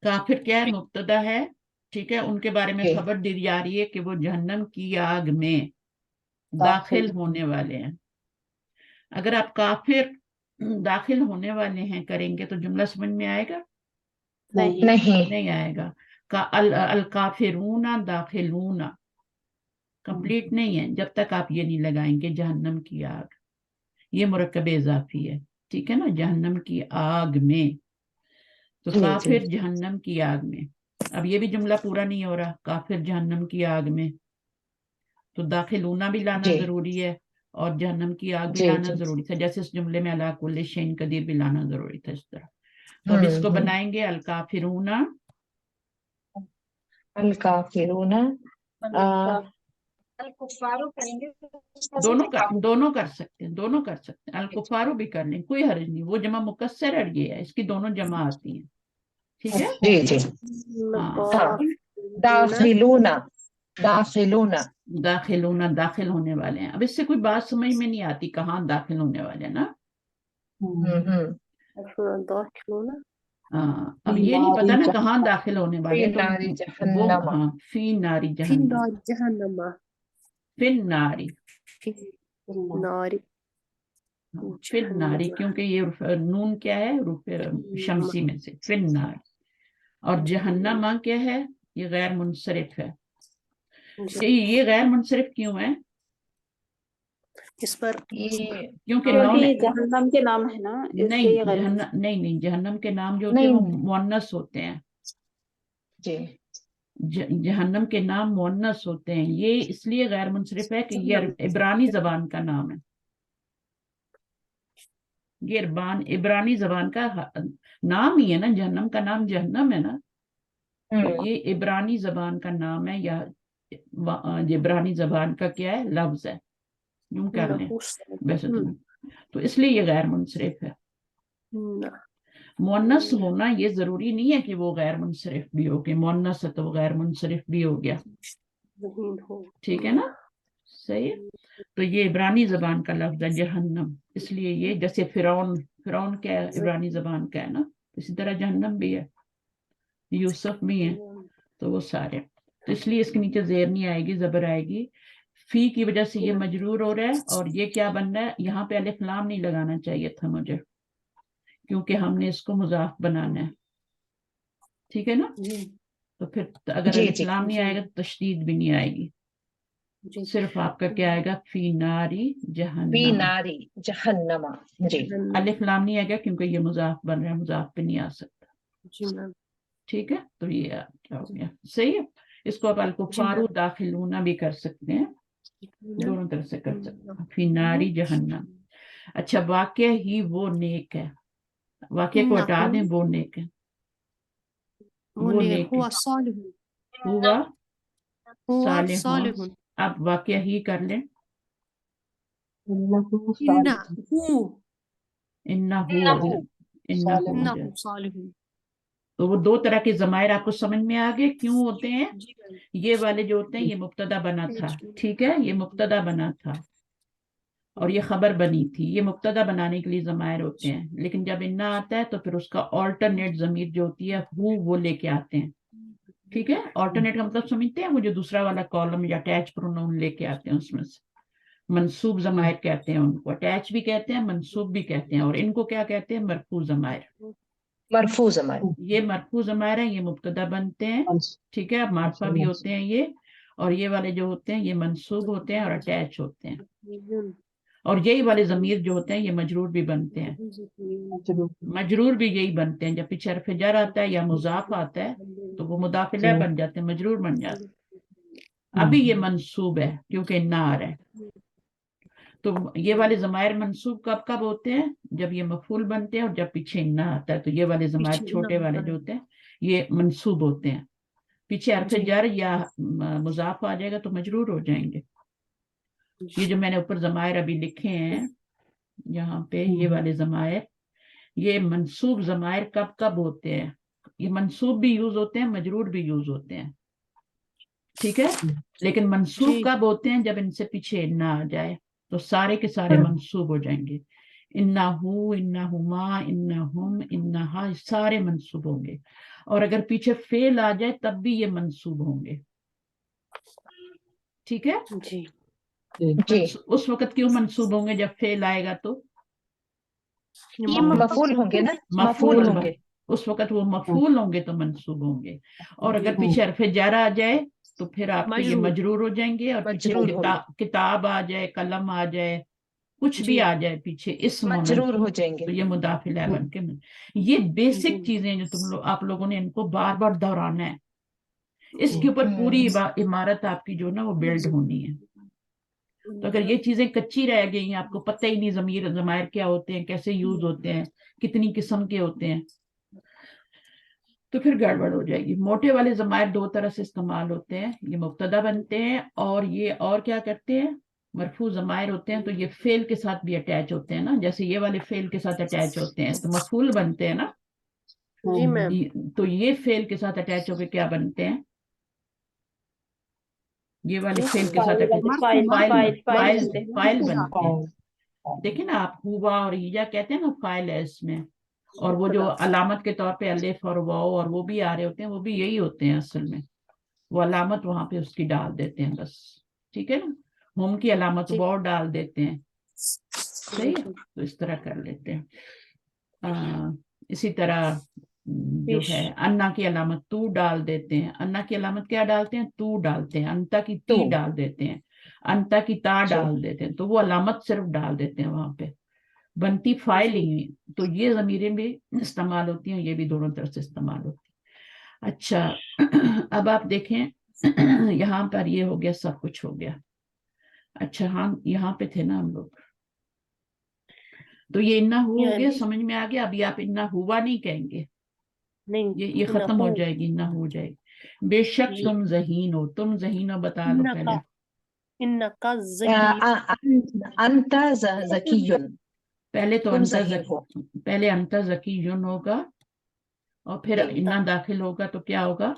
काफिर क्या है? मुब्तदा है, ठीक है। उनके बारे में खबर दी जा रही है कि वो जहन्नम की आग में दाखिल होने वाले हैं। अगर आप काफिर दाखिल होने वाले हैं करेंगे तो जुमला समझ में आएगा? नहीं आएगा। अल काफिरूना दाखिलूना कंप्लीट नहीं है जब तक आप ये नहीं लगाएंगे जहन्नम की आग। ये मुरक्कब इजाफी है, ठीक है ना, जहन्नम की आग में। तो काफिर जहन्नम की आग में। अब ये भी जुमला पूरा नहीं हो रहा, काफिर जहन्नम की आग में, तो दाखिलूना भी लाना जरूरी है और जहन्नम की आग भी लाना जरूरी था। जैसे इस जुमले में अला कुल्ली शैइन कदीर भी लाना जरूरी था, इस तरह। तो अब इसको बनाएंगे अल काफिरूना, अल काफिरूना दोनों कर सकते हैं, दोनों कर सकते हैं। अल कुफारू भी कर लें, कोई हर्ज नहीं। वो जमा मुकस्सर है, ये है, इसकी दोनों जमा आती हैं, ठीक है। जी जी हाँ, दाखिलूना दाखिलूना दाखिलूना दाखिल होने वाले हैं। अब इससे कोई बात समझ में नहीं आती, कहाँ दाखिल होने वाले हैं ना। हाँ, अब ये नहीं पता ना कहाँ दाखिल होने वाले हैं, नारी तो वो जहन्नम हाँ, फी नारी जहन्नम, फिन नारी, फिन नारी, क्योंकि ये नून क्या है? शमसी में से, फिन नारी। और जहन्नम क्या है? ये गैर मुनसरिफ है। ये गैर मुनसरिफ क्यों है? इस पर क्योंकि जहन्नम के नाम है ना, नहीं, नहीं, जहन्नम के नाम जो होते हैं वो मुअन्नस होते हैं जी। जहन्नम के नाम मुअन्नस होते हैं। ये इसलिए गैर मुनसरिफ है कि ये इब्रानी जबान का नाम है। ये इब्रानी जबान का नाम ही है ना, जहन्नम का नाम जहन्नम है ना, तो ये इब्रानी जबान का नाम है, या इब्रानी जबान का क्या है? लफ्ज है, यूं कर लें वैसे तो इसलिए ये गैर मुनसरिफ है। मुअन्नस होना ये जरूरी नहीं है कि वो गैर मुनसरिफ भी हो, कि मुअन्नस है तो वो गैर मुनसरिफ भी हो गया, ठीक है ना, सही है। तो ये इब्रानी जबान का लफ्ज है जहन्नम, इसलिए ये, जैसे फिरौन क्या है? इब्रानी जबान का है ना, इसी तरह जहन्नम भी है, यूसुफ भी है, तो वो सारे। तो इसलिए इसके नीचे जेर नहीं आएगी, जबर आएगी। फी की वजह से ये मजरूर हो रहा है। और ये क्या बन रहा है? यहाँ पे अलिफ लाम नहीं लगाना चाहिए था मुझे, क्योंकि हमने इसको मुजाफ बनाना है, ठीक है ना। تو پھر اگر جی الف جی لام نہیں آئے گا تو تشدید بھی نہیں آئے گی، جی صرف آپ کا کیا آئے گا فی ناری فی جہنم. ناری جہنم. جی الف لام نہیں آئے گا کیونکہ یہ مضاف بن رہا ہے، مضاف پہ نہیں آ سکتا. جی میم. ٹھیک ہے، تو یہ کیا ہو گیا، صحیح ہے. اس کو آپ الکفار داخلون بھی کر سکتے ہیں، دونوں طرح سے کر سکتے ہیں. فی ناری جہنم. اچھا، واقع ہی وہ نیک ہے، واقع کو ہٹا دیں، وہ نیک ہے، وہ نیک ہے. ہوا صالح، ہوا ہوا صالح. صالح. آپ واقع ہی کر لیں، إنه صالح. انہو انہ صالح. تو وہ دو طرح کے ضمائر آپ کو سمجھ میں آ گئے کیوں ہوتے ہیں. جی میم. یہ والے جو ہوتے ہیں یہ مبتدا بنا تھا، ٹھیک ہے، یہ مبتدا بنا تھا اور یہ خبر بنی تھی. یہ مبتدا بنانے کے لیے ضمائر ہوتے ہیں، لیکن جب انا آتا ہے تو پھر اس کا آلٹرنیٹ ضمیر جو ہوتی ہے وہ لے کے آتے ہیں. ٹھیک ہے، آلٹرنیٹ کا مطلب سمجھتے ہیں، وہ جو دوسرا والا کالم یا اٹیچ پروناؤن لے کے آتے ہیں اس میں سے. منصوب ضمائر کہتے ہیں ان کو، اٹیچ بھی کہتے ہیں، منصوب بھی کہتے ہیں، اور ان کو کیا کہتے ہیں، مرفوع ضمائر. مرفوع ضمائر. یہ مرفوع ضمائر ہیں، یہ مبتدا بنتے ہیں، ٹھیک ہے، معرفہ بھی ہوتے ہیں یہ، اور یہ والے جو ہوتے ہیں یہ منصوب ہوتے ہیں اور اٹیچ ہوتے ہیں. اور یہی والے ضمیر جو ہوتے ہیں یہ مجرور بھی بنتے ہیں، مجرور بھی یہی بنتے ہیں. جب پیچھے حرف جر آتا ہے یا مضاف آتا ہے تو وہ مضاف الیہ بن جاتے ہیں، مجرور بن جاتے ہیں. ابھی یہ منصوب ہے کیونکہ انا آ رہا ہے. تو یہ والے ضمائر منصوب کب کب ہوتے ہیں، جب یہ مفعول بنتے ہیں اور جب پیچھے انا آتا ہے. تو یہ والے ضمائر چھوٹے والے جو ہوتے ہیں یہ منصوب ہوتے ہیں. پیچھے حرف جر یا مضاف آ جائے گا تو مجرور ہو جائیں گے. یہ جو میں نے اوپر ضمائر ابھی لکھے ہیں یہاں پہ، یہ والے ضمائر، یہ منصوب ضمائر کب کب ہوتے ہیں. یہ منصوب بھی یوز ہوتے ہیں، مجرور بھی یوز ہوتے ہیں، ٹھیک ہے. لیکن منصوب کب ہوتے ہیں، جب ان سے پیچھے انا آ جائے تو سارے کے سارے منصوب ہو جائیں گے. انہو، انہما، انہم، انہا سارے منصوب ہوں گے. اور اگر پیچھے فعل آ جائے تب بھی یہ منصوب ہوں گے، ٹھیک ہے. جی جی اس وقت کیوں منصوب ہوں گے، جب فعل آئے گا تو مفعول ہوں گے نا، مفعول مفعول ہوں گے. اس وقت وہ مفعول ہوں گے تو منصوب ہوں گے. اور اگر پیچھے حرف جر آ جائے تو پھر آپ کے یہ مجرور ہو جائیں گے. اور پیچھے مجرور ہوں گے. کتاب آ جائے، قلم آ جائے، کچھ بھی آ جائے پیچھے اسم مجرور ہو جائیں گے. تو یہ مضاف الیہ بن کے یہ بیسک چیزیں جو آپ لوگوں نے ان کو بار بار دہرانا ہے. اس کے اوپر پوری عمارت آپ کی جو نا وہ بلڈ ہونی ہے. تو اگر یہ چیزیں کچی رہ گئی ہیں، آپ کو پتہ ہی نہیں ضمائر کیا ہوتے ہیں، کیسے یوز ہوتے ہیں، کتنی قسم کے ہوتے ہیں، تو پھر گڑبڑ ہو جائے گی. موٹے والے ضمائر دو طرح سے استعمال ہوتے ہیں، یہ مبتدا بنتے ہیں اور یہ اور کیا کرتے ہیں، مرفوع ضمائر ہوتے ہیں تو یہ فعل کے ساتھ بھی اٹیچ ہوتے ہیں نا. جیسے یہ والے فعل کے ساتھ اٹیچ ہوتے ہیں تو مفعول بنتے ہیں نا. جی میم. تو یہ فعل کے ساتھ اٹیچ ہو کے کیا بنتے ہیں، یہ والے فعل کے ساتھ فائل بنتے ہیں. دیکھیں نا آپ، ہوا اور ایجا کہتے ہیں نا فائل ہے اس میں. اور وہ جو علامت کے طور پہ الف اور واو اور وہ بھی آ رہے ہوتے ہیں، وہ بھی یہی ہوتے ہیں اصل میں. وہ علامت وہاں پہ اس کی ڈال دیتے ہیں بس، ٹھیک ہے نا. ہوم کی علامت واو ڈال دیتے ہیں، صحیح ہے. تو اس طرح کر لیتے ہیں. اسی طرح جو ہے انا کی علامت تو ڈال دیتے ہیں. انا کی علامت کیا ڈالتے ہیں، تو ڈالتے ہیں. انتا کی تی ڈال دیتے ہیں، انتا کی تا ڈال دیتے ہیں. تو وہ علامت صرف ڈال دیتے ہیں وہاں پہ، بنتی فائل ہی. تو یہ ضمیریں بھی استعمال ہوتی ہیں، یہ بھی دونوں طرف سے استعمال ہوتی ہیں. اچھا اب آپ دیکھیں یہاں پر یہ ہو گیا، سب کچھ ہو گیا. اچھا ہاں یہاں پہ تھے نا ہم لوگ. تو یہ انا ہو گیا، سمجھ میں آ گیا. ابھی آپ انا ہوا نہیں کہیں گے، یہ ختم ہو جائے گی، نہ ہو جائے گی. بے شک تم ذہین ہو، تم ذہین ہو بتا لو پہلے. انت ذکی، پہلے تو تم انت ذہین ہو. پہلے انت ذکی ہوگا اور پھر انا داخل ہوگا تو کیا ہوگا،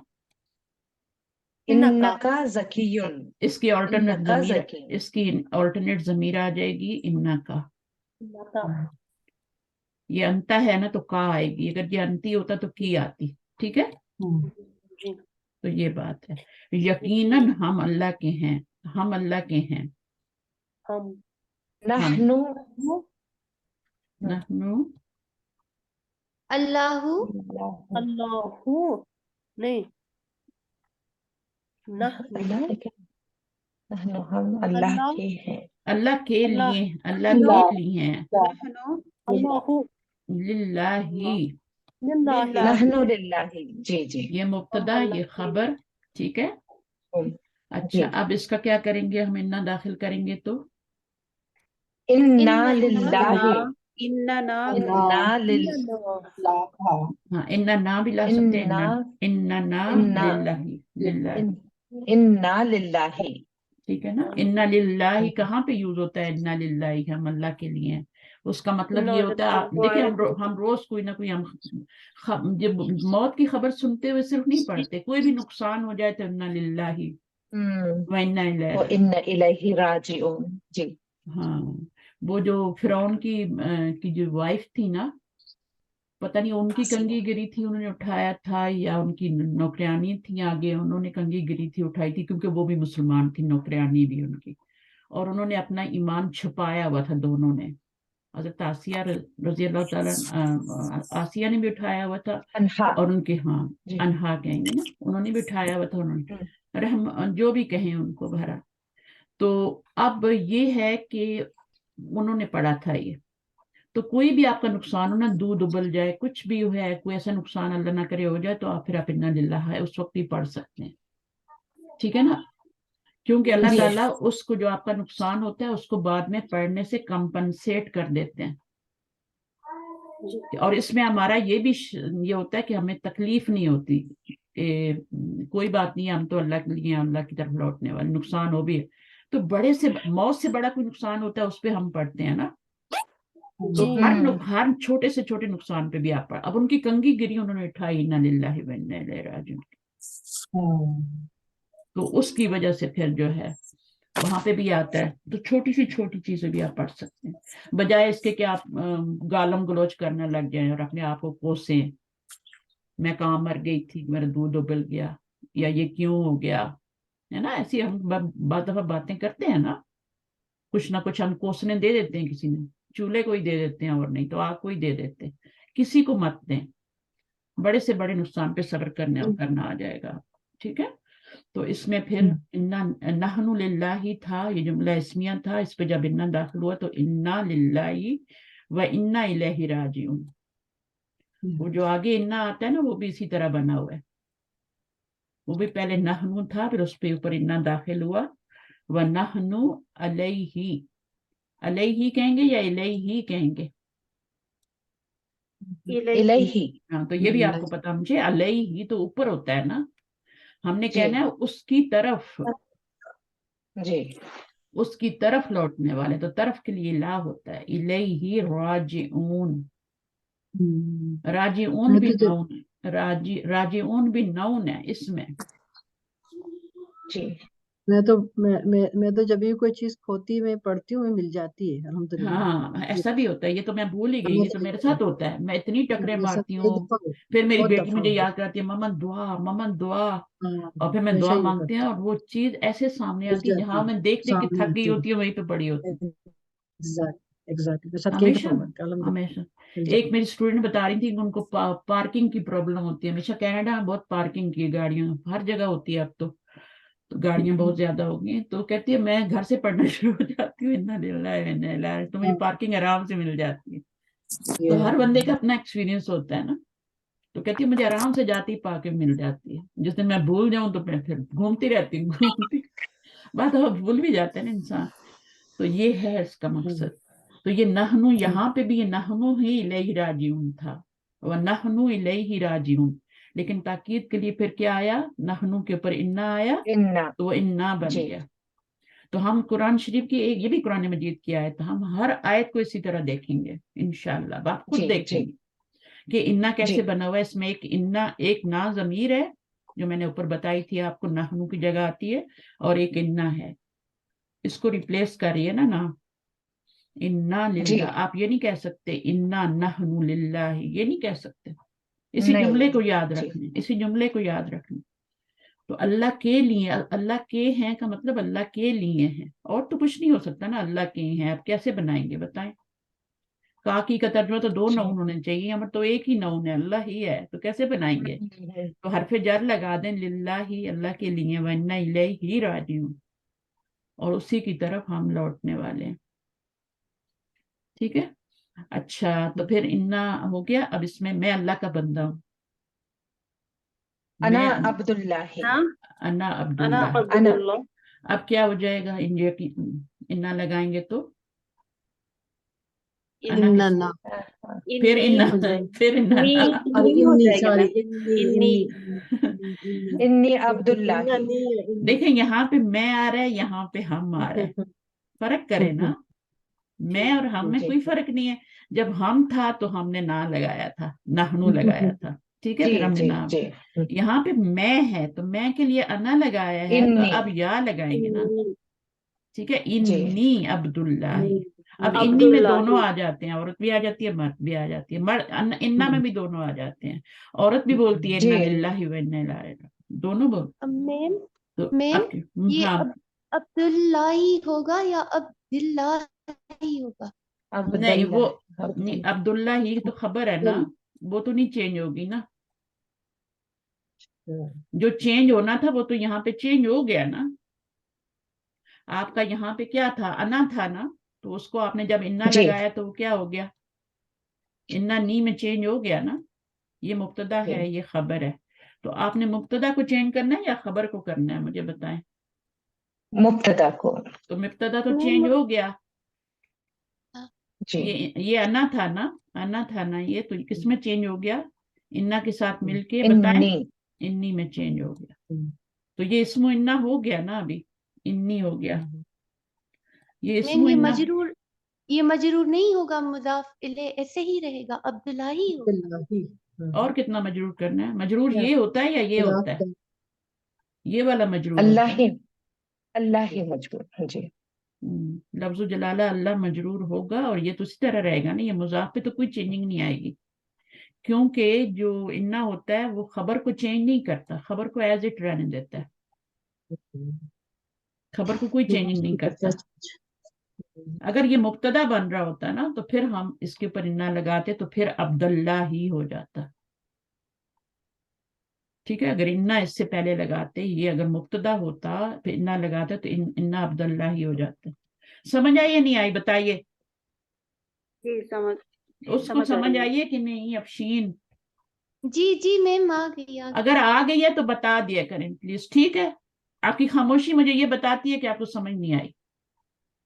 انکا ذکی. اس کی آلٹرنیٹ ضمیر، اس کی آلٹرنیٹ ضمیر آ جائے گی انا کا. یہ انتا ہے نا تو کا آئے گی، اگر یہ انتی ہوتا تو کی آتی، ٹھیک ہے. تو یہ بات ہے. یقیناً ہم اللہ کے ہیں، ہم اللہ کے ہیں. نحنو نحنو اللہ اللہ نہیں اللہ ہم اللہ کے ہیں، اللہ کے لیے، اللہ کے لیے ہیں، للہ، نحن للہ، جی جی یہ مبتدا یہ خبر، ٹھیک ہے. اچھا جی. اب اس کا کیا کریں گے ہم؟ انا داخل کریں گے تو انا للہ، إننا انا ہاں انا نا بھی لا سکتے ہیں، اننا للہ، للہ، انا للہ، ٹھیک ہے نا. انا للہ کہاں پہ یوز ہوتا ہے؟ انا للہ ہم اللہ کے لیے ہیں. اس کا مطلب یہ ہوتا ہے، دیکھیں ہم روز کوئی نہ کوئی ہم جب موت کی خبر سنتے ہوئے صرف نہیں پڑھتے، کوئی بھی نقصان ہو جائے تو انا للہ و انا الیہ راجعون. وَإِنَّ إِلَيْهِ راجعون، جی. ہاں وہ جو فرعون کی جو وائف تھی نا، پتہ نہیں ان کی کنگھی گری تھی انہوں نے اٹھایا تھا یا ان کی نوکریانی تھی آگے انہوں نے کنگھی گری تھی اٹھائی تھی، کیونکہ وہ بھی مسلمان تھی، نوکریانی بھی ان کی، اور انہوں نے اپنا ایمان چھپایا ہوا تھا دونوں نے. حضرت آسیہ رضی اللہ تعالیٰ آسیہ نے بھی اٹھایا ہوا تھا، انہا، اور ان کے ہاں جی. انہا کہیں گے نا، انہوں نے بھی اٹھایا ہوا تھا، انہوں نے رحم جو بھی کہیں ان کو بھرا. تو اب یہ ہے کہ انہوں نے پڑھا تھا یہ. تو کوئی بھی آپ کا نقصان ہو نا، دودھ ابل جائے، کچھ بھی ہے، کوئی ایسا نقصان اللہ نہ کرے ہو جائے، تو آپ پھر آپ انا للہ ہے اس وقت ہی پڑھ سکتے ہیں، ٹھیک ہے نا. کیونکہ اللہ تعالیٰ اس کو جو آپ کا نقصان ہوتا ہے اس کو بعد میں پڑھنے سے کمپنسیٹ کر دیتے ہیں. اور اس میں ہمارا یہ بھی یہ ہوتا ہے کہ ہمیں تکلیف نہیں ہوتی کہ کوئی بات نہیں، ہم تو اللہ کے لیے اللہ کی طرف لوٹنے والے، نقصان ہو بھی ہے تو بڑے سے موت سے بڑا کوئی نقصان ہوتا ہے اس پہ ہم پڑھتے ہیں نا. تو ہر چھوٹے سے چھوٹے نقصان پہ بھی آپ پڑھ. اب ان کی کنگھی گری انہوں نے اٹھائی، انا للہ و انا الیہ راجعون، تو اس کی وجہ سے پھر جو ہے وہاں پہ بھی آتا ہے. تو چھوٹی سی چھوٹی چیزیں بھی آپ پڑھ سکتے ہیں، بجائے اس کے کہ آپ گالم گلوچ کرنے لگ جائیں اور اپنے آپ کو کوسیں، میں کہاں مر گئی تھی، میرا دودھ ابل گیا، یا یہ کیوں ہو گیا، ہے نا. ایسی ہم بعض دفعہ باتیں کرتے ہیں نا، کچھ نہ کچھ ہم کوسنے دے دیتے ہیں، کسی نے چولہے کو ہی دے دیتے ہیں، اور نہیں تو آگ کو ہی دے دیتے ہیں. کسی کو مت دیں، بڑے سے بڑے نقصان پہ صبر کرنا آ جائے گا، ٹھیک ہے. تو اس میں پھر نحن للہ تھا، یہ جملہ اسمیہ تھا، اس پہ جب انا داخل ہوا تو انا للہ و انا الیہ راجعون. وہ جو آگے انا آتا ہے نا وہ بھی اسی طرح بنا ہوا ہے، وہ بھی پہلے نحن تھا پھر اس پہ اوپر انا داخل ہوا. وَنَحْنُ عَلَيْهِ، علیہ کہیں گے یا الیہ کہیں گے؟ الیہ، ہاں تو یہ بھی آپ کو پتا، مجھے علیہ تو اوپر ہوتا ہے نا، ہم نے کہنا ہے اس کی طرف، جی. اس کی طرف لوٹنے والے، تو طرف کے لیے لا ہوتا ہے. الیہ راجعون، راجعون بھی نون ہے، راجعون بھی نون ہے اس میں. جی. میں تو جب بھی کوئی چیز کھوتی میں پڑھتی ہوں میں مل جاتی ہے الحمدللہ. ہاں ایسا بھی ہوتا ہے، یہ تو میں بھول ہی گئی، یہ تو میرے ساتھ ہوتا ہے، میں اتنی ٹکریں مارتی ہوں، پھر میری بیٹی مجھے یاد کراتی ہے ممن دعا، ممن دعا، اور پھر میں دعا مانگتی ہوں اور وہ چیز ایسے سامنے آتی ہے جہاں میں دیکھ دیکھ کے تھک گئی ہوتی ہے وہیں پہ پڑی ہوتی ہے. ہمیشہ ہمیشہ ایک میری اسٹوڈنٹ بتا رہی تھی کہ ان کو پارکنگ کی پرابلم ہوتی ہے ہمیشہ. کینیڈا میں بہت پارکنگ کی گاڑیاں ہر جگہ ہوتی ہے اب تو گاڑیاں بہت زیادہ ہو گئی ہیں، تو کہتی ہے میں گھر سے پڑھنا شروع ہو جاتی ہوں انا للہ و انا الیہ راجعون، تو مجھے پارکنگ آرام سے مل جاتی ہے. تو ہر بندے کا اپنا ایکسپیرینس ہوتا ہے نا. تو کہتی ہے مجھے آرام سے جاتی پارکنگ مل جاتی ہے، جس دن میں بھول جاؤں تو میں پھر گھومتی رہتی ہوں بات بھول بھی جاتا ہے نا انسان. تو یہ ہے اس کا مقصد. تو یہ نحنو یہاں پہ بھی یہ نحنو ہی الیہ راجعون تھا، وَنَحْنُ إِلَيْهِ راجعون، لیکن تاکید کے لیے پھر کیا آیا؟ نحنو کے اوپر انا آیا تو وہ انا بن گیا. تو ہم قرآن شریف کی یہ بھی قرآن مجید کی آیت، ہم ہر آیت کو اسی طرح دیکھیں گے انشاءاللہ، آپ خود دیکھیں گے کہ انا کیسے بنا ہوا ہے. اس میں ایک نا ضمیر ہے جو میں نے اوپر بتائی تھی آپ کو، نحنو کی جگہ آتی ہے، اور ایک انا ہے، اس کو ریپلیس کر رہی ہے نا انا للہ. آپ یہ نہیں کہہ سکتے انا نحن للہ، یہ نہیں کہہ سکتے. اسی جملے کو یاد رکھنے، اسی جملے کو یاد رکھنے. تو اللہ کے لیے، اللہ کے ہیں کا مطلب اللہ کے لیے ہیں، اور تو کچھ نہیں ہو سکتا نا. اللہ کے ہیں آپ کیسے بنائیں گے بتائیں؟ काकी का तर्जुमा तो दो नाउन होने चाहिए, यहाँ पर तो एक ही नाउन है, अल्लाह ही है, तो कैसे बनाएंगे? तो हरफ जर लगा दें, लिल्लाही, अल्लाह के लिए, व इन्ना इलैही राजिऊन, और उसी की तरफ हम लौटने वाले हैं। ठीक है, अच्छा तो फिर इन्ना हो गया। अब इसमें मैं अल्लाह का बंदा हूँ, अना मैं अब्दुल्लाह, अना अना अब्दुल्लाह। अब्दुल्लाह, अब क्या हो जाएगा? इन्ना लगाएंगे तो अना इन्ना किस, ना, फिर इन्नी इन्ना, हो जाएगा। फिर इन्ना इन्नी और इन्नी हो इन्नी, जाएगा सॉरी, मैम, इन्नी इन्नी। इन्नी इन्नी इन्ना अब्दुल्लाह। नहीं है, इन्नी। देखें यहाँ पे मैं आ रहा है, यहाँ पे हम आ रहा है, फर्क करें ना, मैं और हम में जी कोई फर्क नहीं है। जब हम था तो हमने ना लगाया था, नहनु लगाया था, ठीक है, जी फिर हमने जी ना। जी। यहाँ पे मैं है तो मैं के लिए अना लगाया है, तो इन्नी, अब या लगाएंगे ना, इन्नी ठीक है, जी इन्नी अब्दुल्लाही। अब इन्नी में अब्दुल्लाह, दोनों आ जाते हैं, औरत भी आ जाती है, मर्द भी आ जाती है, इन्ना में भी दोनों आ जाते हैं, औरत भी बोलती है जी। इन्ना लिल्लाहि व इन्ना इलैहि राजिऊन, दोनों बोल। मैम तो मैम अब ये हाँ, अब्दुल्लाही होगा या अब्दुल्लाही होगा? नहीं वो अब्दुल्लाह। अब्दुल्ला ही तो खबर है ना, वो तो नहीं चेंज होगी ना, जो चेंज होना था वो तो यहाँ पे चेंज हो गया ना। आपका यहाँ पे क्या था? अना था ना, तो उसको आपने जब इन्ना जी लगाया तो वो क्या हो गया? इन्ना नी में चेंज हो गया ना। ये मुब्तदा जी। है, ये खबर है, तो आपने मुब्तदा को चेंज करना है या खबर को करना है, मुझे बताएं। मुब्तदा को। तो मुब्तदा तो मैम चेंज हो गया, जी। ये अना था ना, अना था ना, ये तो किसमें चेंज हो गया? इन्ना के साथ मिलके बताएं। इन्नी। इन्नी में चेंज हो गया, तो ये इस्मो इन्ना हो गया ना, अभी इन्नी हो गया, ये मैम इस्मो इन्ना। ये मजरूर नहीं होगा, मुजाफ इले ऐसे ही रहेगा, अब्दुल्लाही होगा। अब्दुल्लाही। और कितना मजरूर करना है? मजरूर क्या ये होता है या ये मुदाफ होता है? का? ये वाला मजरूर अल्लाह होता है। ही, अल्लाह ही मजबूर। जी लफ्ज़ जलाला अल्लाह मजरूर होगा, और ये तो इसी तरह रहेगा ना, ये मुजाफ पे तो कोई चेंजिंग नहीं आएगी, क्योंकि जो इन्ना होता है वो खबर को चेंज नहीं करता, खबर को एज इट रहने देता है, खबर को कोई चेंजिंग नहीं करता। अगर ये मुब्तदा बन रहा होता ना, तो फिर हम इसके ऊपर इन्ना लगाते, तो फिर अब्दुल्ला ही हो जाता, ठीक है। अगर इन्ना इससे पहले लगाते, ये अगर मुब्तदा होता फिर इन्ना लगाते, तो इन्ना अब्दुल्ला ही हो जाता। समझ आई या नहीं आई, बताइए। जी समझ उसको आ समझ रही है। आई है कि नहीं अफशीन? जी जी मैम आ गई अगर आ गई है तो बता दिया करें प्लीज, ठीक है। आपकी खामोशी मुझे ये बताती है कि आपको समझ नहीं आई।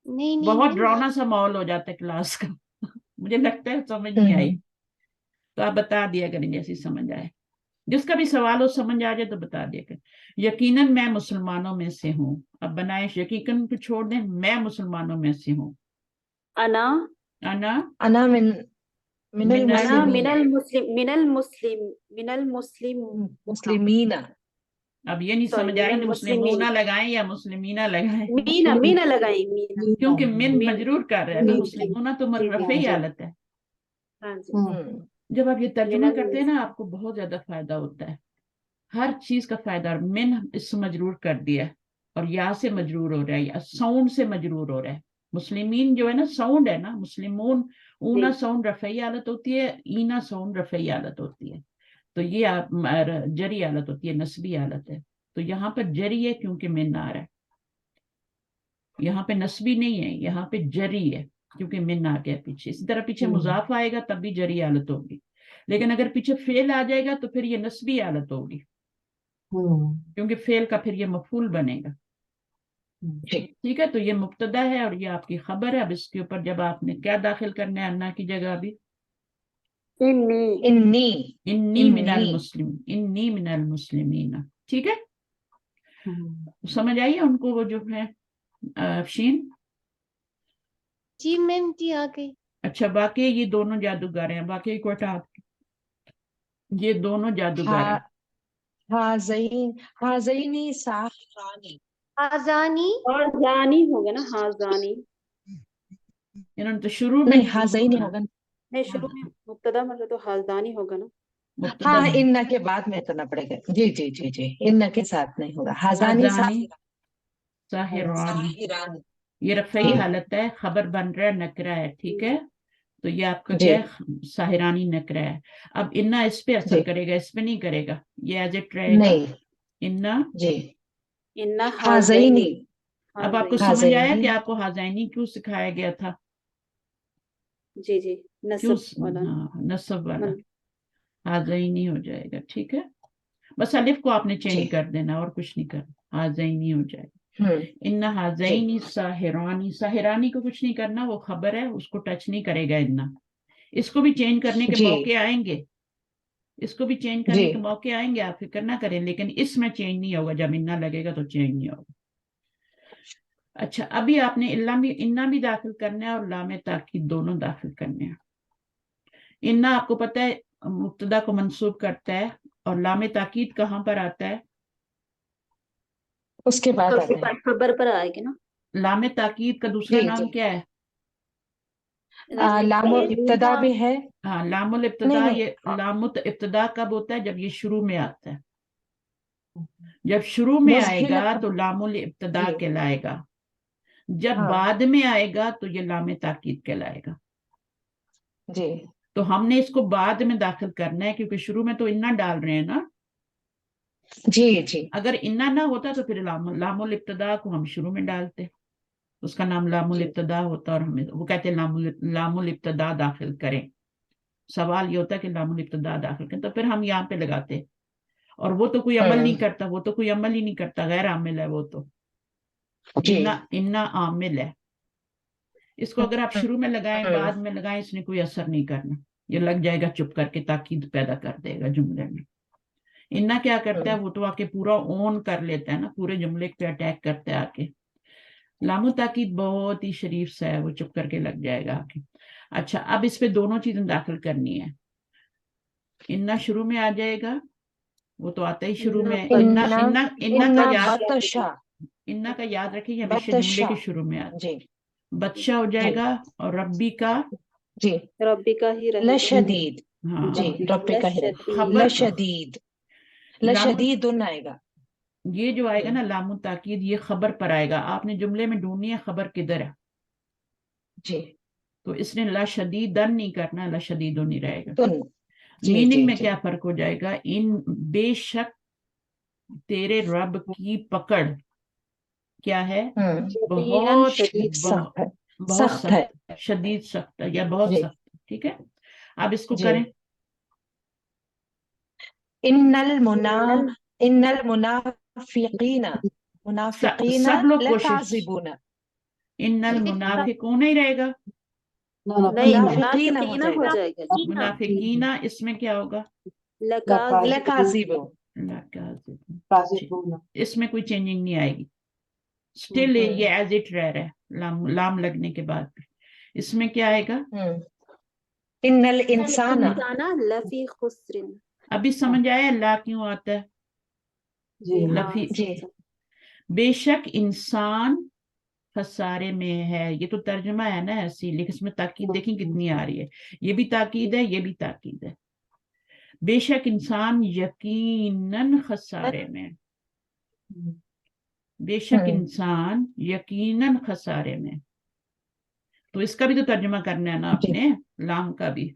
नहीं नहीं बहुत मैम डरावना सा माहौल हो जाता है क्लास का मुझे लगता है समझ नहीं आई, तो आप बता दिया करें जैसी समझ आए। जिसका भी सवाल हो, समझ आ जाए तो बता दिया करें। यकीनन मैं मुसलमानों में से हूँ। अब बनाए यकीनन को छोड़ दें, मैं मुसलमानों में से हूँ। अना अना अना मिनल मिनल अना मुस्लिमीन, मिनल मुस्लिम मुस्लिमीना। अब ये नहीं सॉरी समझ आई मिनल ना, मुस्लिमीन, मुस्लिमूना लगाएं या मुस्लिमीना लगाएं, मीना मीना लगाई, मीना क्योंकि मिन मीन मजरूर कर रहा है ना, मुस्लिमूना तो जी जी रफे ही हालत है। हाँ जी। जब आप ये तर्जुमा मिनल करते हैं ना, आपको बहुत ज्यादा फायदा होता है, हर चीज का फायदा। मिन इस मजरूर कर दिया है, और या से मजरूर हो रहा है, या साउंड से मजरूर हो रहा है। मुस्लिमीन जो है ना, साउंड है ना, मुस्लिमून ऊना जी साउंड रफई हालत होती है, ईना साउंड रफई हालत होती है, तो ये जरी हालत होती है, नस्बी हालत है। तो यहाँ पर जरी है क्योंकि मिन आ रहा है, यहाँ पे नस्बी नहीं है, यहाँ पे जरी है क्योंकि मिन आ गया पीछे। इसी तरह पीछे मुजाफ आएगा तब भी जरी हालत होगी, लेकिन अगर पीछे फेल आ जाएगा तो फिर ये नस्बी हालत होगी, क्योंकि फेल का फिर ये मफूल बनेगा। ठीक है, तो ये मुब्तदा है और ये आपकी खबर है। अब इसके ऊपर जब आपने क्या दाखिल करना है अन्ना की जगह, अभी इन्नी इन्नी, इन्नी मिनल मुस्लिम, इन्नी मिनल मुस्लिमीना, ठीक है। समझ आई है उनको वो जो है अफशीन? जी मैम जी आ गई। अच्छा, बाकी ये दोनों जादूगर हैं, बाकी को हटा, ये दोनों जादूगर हा हैं। हाज़ैनी साहिरानी। आजानी और जानी होगा ना, हाँ जानी, इन्होंने तो शुरू में नहीं, नहीं हाज़ैनी बोला, होगा। नहीं शुरू में मुब्तदा मतलब तो हाजानी होगा ना। मुब्तदा हाँ, इन्ना के बाद में करना पड़ेगा। जी जी जी जी, इन्ना के साथ नहीं होगा। हाज़ानी हाजानी साहिरानी, साहिरानी। ये रफई हालत है, खबर बन रहा है, नकरा है, ठीक है। तो ये आपका जी क्या है, साहिरानी नकरा है। अब इन्ना इस पे असर जी करेगा, इस पे नहीं करेगा, ये एज इट रहेगा। नहीं इन्ना जी इन्ना हाज़ैनी अब आपको हाज़ैनी। समझ आया हाज़ैनी कि आपको हाज़ैनी क्यों सिखाया गया था, जी जी, क्यों? नसब वाला ना। हाँ, नसब वाला, मन- हाज़ैनी हो जाएगा, ठीक है। बस अलिफ को आपने जी चेंज कर देना और कुछ नहीं करना, हाज़ैनी हो जाएगा। इन्ना जी हाज़ैनी साहिरानी, साहिरानी को कुछ नहीं करना, वो खबर है, उसको टच नहीं करेगा इन्ना। इसको भी चेंज करने के जी मौके आएंगे, इसको भी चेंज जी करने के मौके आएंगे, आप फिक्र ना करें, लेकिन इसमें चेंज नहीं होगा, जब इन्ना लगेगा तो चेंज नहीं होगा। अच्छा, अभी आपने इन्ना भी दाखिल करना है और लामे ताकीद दोनों दाखिल करने हैं। इन्ना आपको पता है मुब्तदा को मंसूब करता है, और लामे ताकीद कहाँ पर आता है? उसके बाद आता है खबर पर आएगी ना। लामे ताकीद का दूसरा जी नाम जी क्या है? लामो इब्तदा भी है हाँ, लामुल नहीं इब्तदा। नहीं ये लामुत इब्तदा कब होता है? जब ये शुरू में आता है। जब शुरू में मुस्हिल आएगा तो लामुल इब्तदा जी कहलाएगा, जब हाँ बाद में आएगा तो ये लामे ताकीद कहलाएगा। जी तो हमने इसको बाद में दाखिल करना है, क्योंकि शुरू में तो इन्ना डाल रहे हैं ना। जी जी अगर इन्ना ना होता तो फिर लामुल इब्तदा को हम शुरू में डालते, उसका नाम लामुल जी इब्तदा होता, और हमें वो कहते हैं लामुल इब्तदा दाखिल करें। सवाल ये होता है कि लामुल इब्तदा दाखिल करें, तो फिर हम यहाँ पे लगाते। और वो तो कोई अमल नहीं करता, वो तो कोई अमल ही नहीं करता, गैर आमिल है वो तो। जी इन्ना आमिल है। इसको अगर आप शुरू में लगाएं, हम्म बाद में लगाएं, इसने कोई असर नहीं करना, ये लग जाएगा चुप करके, ताकीद पैदा कर देगा जुमले में। इन्ना क्या करता है, वो तो आके पूरा ओन कर लेता है ना, पूरे जुमले पे अटैक करता है आके। लामो ताकीद बहुत ही शरीफ सा है, वो चुप करके लग जाएगा आके। अच्छा, अब इस पे दोनों चीजें दाखिल करनी है। इन्ना शुरू में आ जाएगा, वो तो आता ही शुरू में। इन्ना इन्ना इन्ना इन्ना का इन्ना याद बतशा इन्ना का याद रखिए, हमेशा जुमले बतशा के शुरू में आता जी है। बच्चा हो जी जाएगा, और रब्बी का, जी रब्बी का ही रहेगा। लशदीद हाँ, जी रब्बी का ही रहेगा खबर लशदीद लाम लशदीदुन आएगा ये जो आएगा ना लामु ताकीद, ये खबर पर आएगा। आपने जुमले में ढूंढनी है खबर किधर है, जी तो इसने ला शदीदन नहीं करना, ला शदीदुन नहीं रहेगा। दुन जी मीनिंग जी में जी क्या फर्क हो जाएगा? इन बेशक तेरे रब की पकड़ क्या है? यकीनन बहुत शदीद सख्त है बहुत सख्त है सख्त, शदीद सख्त है, या बहुत जी सख्त। ठीक है, अब इसको जी करें। इन्नल मुना इन्नल मुनाफिकीना मुनाफिकीना सब लोग कोशिश, लकाज़िबूना इन्नल जी मुनाफिकून ही रहेगा, नहीं, मुनाफिकीना हो मुनाफिकीना हो जाएगा जाएगा जी। मुनाफिकीना। इसमें क्या होगा? लकाज़िबू जी इसमें कोई चेंजिंग नहीं आएगी, स्टिल ये एज इट रह रहा है, लाम लगने के बाद भी। इसमें क्या आएगा? इन्नल इंसाना इंसाना लफी खुस्रिन। अभी समझ आया ला क्यों आता है? जी हाँ, लफी, जी बेशक इंसान खसारे में है, ये तो तर्जमा है ना ऐसी, लेकिन इसमें ताकीद देखिए कितनी आ रही है। ये भी ताकीद है, ये भी ताकीद है। बेशक इंसान यकीनन खसारे में, बेशक इंसान यकीनन खसारे में। तो इसका भी तो तर्जुमा करना है ना जी आपने, लाम का भी।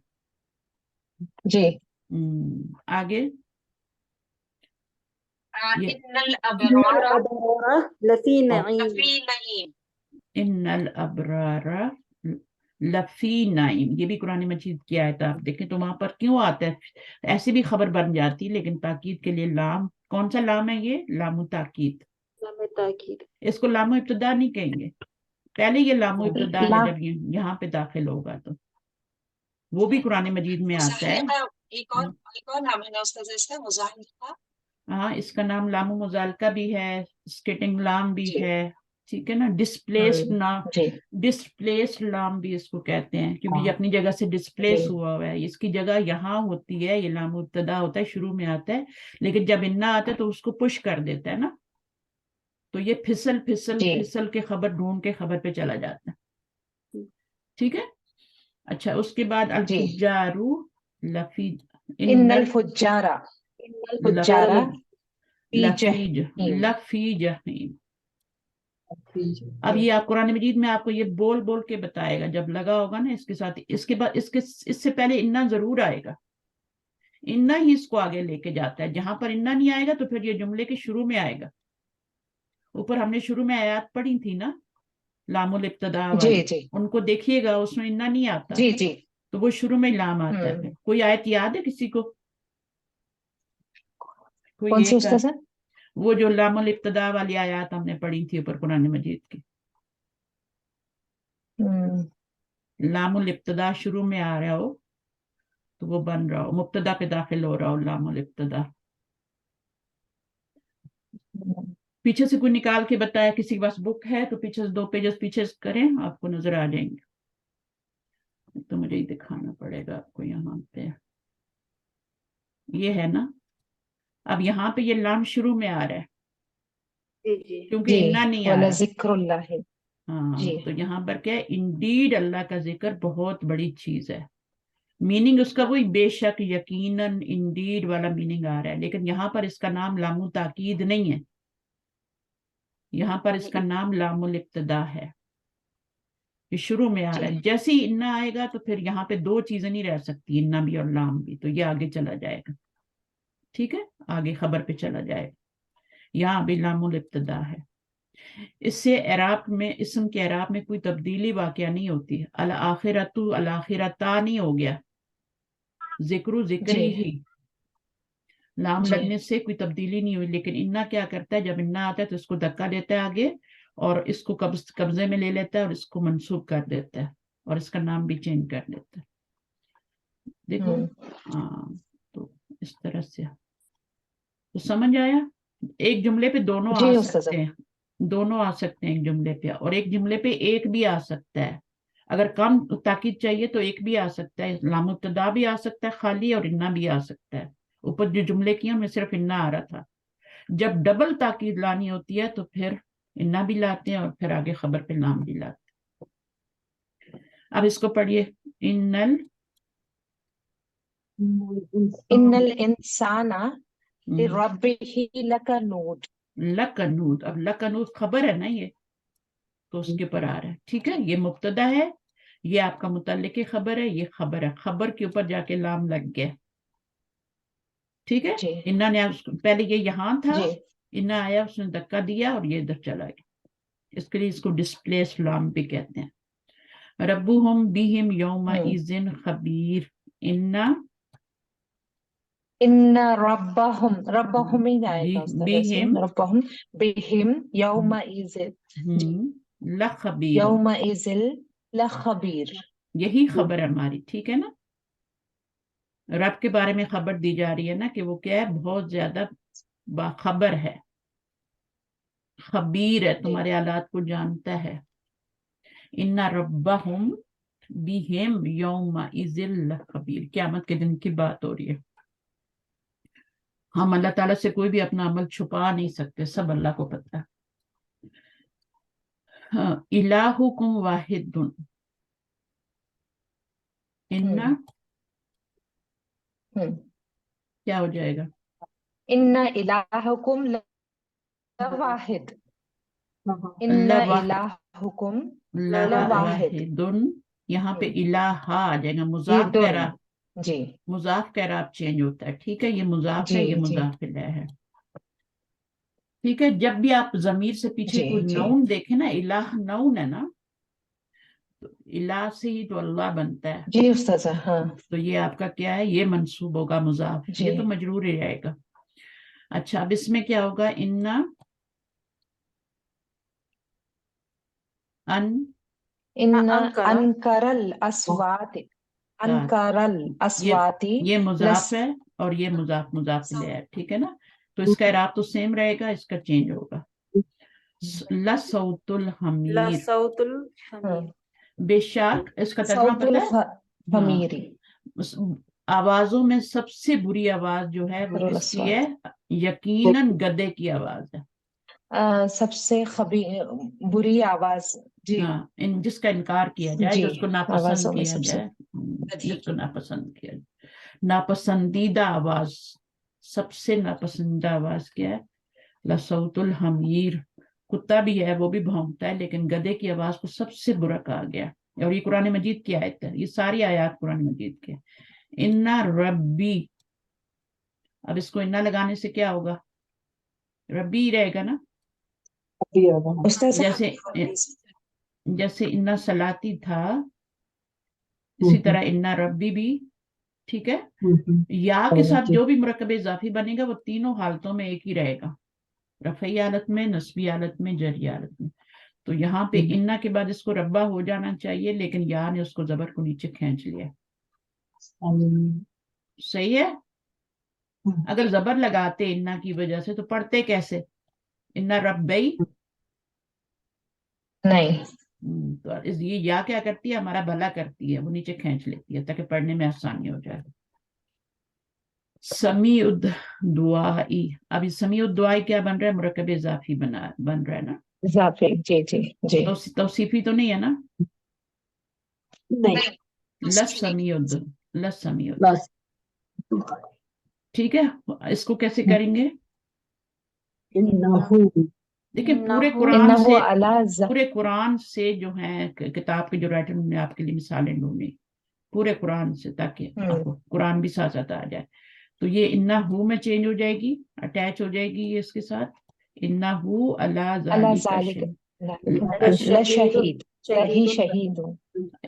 जी आगे ये इन्नल अबरारा लफी नईम इन्नल अबरारा लफी नाइम, ये भी कुरान मजीद की आयत आप देखें तो वहां पर क्यों आता है? ऐसी भी खबर बन जाती है, लेकिन ताकीद के लिए लाम, कौन सा लाम है ये? लामु ताकीद। ताकीद। इसको लामो इब्तदा नहीं कहेंगे, पहले ये लामो इब्तदा है ला जब ये यहाँ पे दाखिल होगा, तो वो भी कुरान मजीद में आता है। नाम है इसका मुज़ाहिका हाँ, इसका नाम लामो मुजालका भी है, स्केटिंग लाम भी जी है, ठीक है ना। डिस्प्लेस्ड ना, जी डिस्प्लेस्ड लाम भी इसको कहते हैं, क्योंकि ये हाँ अपनी जगह से जी डिस्प्लेस हुआ हुआ है। इसकी जगह यहाँ होती है, ये लाम इब्तदा होता है, शुरू में आता है, लेकिन जब इन्ना आता है तो उसको पुश कर देता है ना, तो ये फिसल फिसल जी फिसल के खबर ढूंढ के खबर पे चला जाता है। ठीक है। अच्छा, उसके बाद जी अल-फुज्जारु लफी, इन्नल फुज्जारा फुज्जारा फुज्जारा लफी फी लफी जहीम लफी जहीम, اب یہ آپ قرآن مجید میں آپ کو یہ بول بول کے بتائے گا، جب لگا ہوگا نا اس کے ساتھ، اس کے بعد اس سے پہلے انا ضرور آئے گا، انا ہی اس کو آگے لے کے جاتا ہے، جہاں پر انا نہیں آئے گا تو پھر یہ جملے کے شروع میں آئے گا. اوپر ہم نے شروع میں آیات پڑھی تھی نا لام الابتدا والی، جی ان کو دیکھیے گا اس میں انا نہیں آتا، جی جی. تو وہ شروع میں لام آتا ہے. پھر کوئی آیت یاد ہے کسی کو؟ کوئی کون سی ایک استاذ؟ وہ جو لام الابتدا والی آیات ہم نے پڑھی تھی اوپر قرآن مجید کی، لام الابتدا شروع میں آ رہا ہو تو وہ بن رہا ہو، مبتدا پہ داخل ہو رہا ہو لام الابتدا. پیچھے سے کوئی نکال کے بتایا، کسی کے پاس بک ہے تو پیچھے سے 2 پیجز پیچھے سے کریں، آپ کو نظر آ جائیں گے. تو مجھے ہی دکھانا پڑے گا آپ کو، یہاں پہ یہ ہے نا، اب یہاں پہ یہ لام شروع میں آ رہا ہے جی جی کیونکہ انا نہیں آ ولا رہا. ذکر اللہ ہے. ہاں جی. تو یہاں پر کیا ہے، انڈیڈ اللہ کا ذکر بہت بڑی چیز ہے. میننگ اس کا وہی بے شک، یقیناً، انڈیڈ والا میننگ آ رہا ہے، لیکن یہاں پر اس کا نام لام تاکید نہیں ہے، یہاں پر اس کا نام لام الابتدا ہے، یہ شروع میں آ رہا ہے. جیسے ہی انا آئے گا تو پھر یہاں پہ 2 چیزیں نہیں رہ سکتی، انا بھی اور لام بھی، تو یہ آگے چلا جائے گا. ٹھیک ہے، آگے خبر پہ چلا جائے گا. یہاں بھی لام الابتدا ہے. اس سے اعراب میں، اسم کے اعراب میں کوئی تبدیلی واقعہ نہیں ہوتی. الآخرۃ الآخرتا نہیں ہو گیا، ذکر ذکر ہی، لام لگنے سے کوئی تبدیلی نہیں ہوئی. لیکن انا کیا کرتا ہے، جب انا آتا ہے تو اس کو دھکا دیتا ہے آگے، اور اس کو قبضے میں لے لیتا ہے اور اس کو منسوب کر دیتا ہے اور اس کا نام بھی چینج کر دیتا ہے. دیکھو ہاں، تو اس طرح سے تو سمجھ آیا. ایک جملے پہ دونوں آ جی استاذ. سکتے ہیں، دونوں آ سکتے ہیں ایک جملے پہ، اور ایک جملے پہ ایک بھی آ سکتا ہے. اگر کم تاکید چاہیے تو ایک بھی آ سکتا ہے، لام ابتدا بھی آ سکتا ہے خالی، اور انا بھی آ سکتا ہے. اوپر جو جملے کیا ان میں صرف انا آ رہا تھا. جب ڈبل تاکید لانی ہوتی ہے تو پھر انا بھی لاتے ہیں اور پھر آگے خبر پہ لام بھی لاتے ہیں. اب اس کو پڑھیے، ان الانسان لربہ لکنود. لکنود، اب لکنود خبر ہے نا یہ، تو اس کے اوپر آ رہا ہے. ٹھیک ہے، یہ مبتدا ہے، یہ آپ کا متعلق خبر ہے، یہ خبر ہے، خبر کے اوپر جا کے لام لگ گیا. ٹھیک ہے، انا نے پہلے یہ یہاں تھا، انا آیا، اس نے دھکا دیا اور یہ ادھر چلا گیا. اس کے لیے اس کو ڈسپلیس لام بھی کہتے ہیں. ربہم بہم یومئذ خبیر. ان ربہم ہی آئے گا استاذ، بہم ربہم بہم یومئذ لخبیر، یومئذ لخبیر. یہی خبر ہے ہماری. ٹھیک ہے نا، رب کے بارے میں خبر دی جا رہی ہے نا کہ وہ کیا ہے، بہت زیادہ باخبر ہے، خبیر ہے، تمہارے حالات کو جانتا ہے. ان ربہم بہم یومئذ لخبیر، قیامت کے دن کی بات ہو رہی ہے. ہم اللہ تعالیٰ سے کوئی بھی اپنا عمل چھپا نہیں سکتے، سب اللہ کو پتہ ہے. الہکم واحد، ان کیا ہو جائے گا، ان الہکم لواحد. ان الہکم لواحد. یہاں پہ الہ آ جائے گا، یہ مضاف کہرا، جی مضاف کہرا چینج ہوتا ہے. ٹھیک ہے، یہ مضاف ہے، یہ مضاف الیہ ہے. ٹھیک ہے، جب بھی آپ ضمیر سے پیچھے کوئی نون دیکھیں نا، الہ نون ہے نا، تو الہ سے ہی تو اللہ بنتا ہے. جی استاذ. ہاں، تو یہ آپ کا کیا ہے، یہ منصوب ہوگا مضاف، یہ تو مجرور ہی رہے گا. اچھا، اب اس میں کیا ہوگا، انکر الاصوات. انکر الاصوات یہ مضاف ہے اور یہ مضاف الیہ ہے. ٹھیک ہے نا، تو اس کا اعراب تو سیم رہے گا، اس کا چینج ہوگا. لصوت الحمیر، لصوت الحمیر، بے شک، اس کا ترجمہ صوت پتہ ہے، الحمیر. آوازوں میں سب سے بری آواز جو ہے وہ کس کی ہے، یقیناً گدے کی آواز ہے. سب سے بری آواز، جی ہاں، جس کا انکار کیا جائے، جی، جس کو ناپسند آوازوں میں کیا سب سے جائے، جس کو ناپسند کیا جائے. ناپسندیدہ آواز، سب سے ناپسندیدہ آواز کیا ہے، لصوت الحمیر، कुत्ता भी है, वो भी भौंकता है, लेकिन गधे की आवाज को सबसे बुरा कहा गया। और ये कुरान मजीद की आयत है, ये सारी आयत कुरान मजीद के। इन्ना रब्बी, अब इसको इन्ना लगाने से क्या होगा, रब्बी ही रहेगा ना। जैसे जैसे इन्ना सलाती था, इसी तरह इन्ना रब्बी भी, ठीक है। या के साथ जो भी मुरक्कब इजाफी बनेगा वो तीनों हालतों में एक ही रहेगा, रफ़ई हालत में, नस्बी हालत में, जरी हालत में। तो यहाँ पे इन्ना के बाद इसको रब्बा हो जाना चाहिए, लेकिन या ने उसको जबर को नीचे खींच लिया। सही है। अगर जबर लगाते इन्ना की वजह से तो पढ़ते कैसे, इन्ना रब्बई नहीं। तो ये या क्या करती है, हमारा भला करती है, वो नीचे खींच लेती है ताकि पढ़ने में आसानी हो जाए। समीउद दुआई, अभी समीउद दुआई क्या बन रहा है, मुरक्कब इजाफी बन रहा है ना। इजाफी, जी जी जी। तौसीफी तो नहीं है ना। नहीं, लसमीउद, लसमीउद, बस ठीक है। इसको कैसे करेंगे, इन्नहु, देखिए पूरे कुरान से जो है किताब के जो राइटर ने आपके लिए मिसालें ढूंढी पूरे कुरान से, ताकि आपको कुरान भी साथ साथ आ जाए। तो ये इन्ना हु में चेंज हो जाएगी, अटैच हो जाएगी ये इसके साथ, इन्ना हु अला लशहीद, शहीद।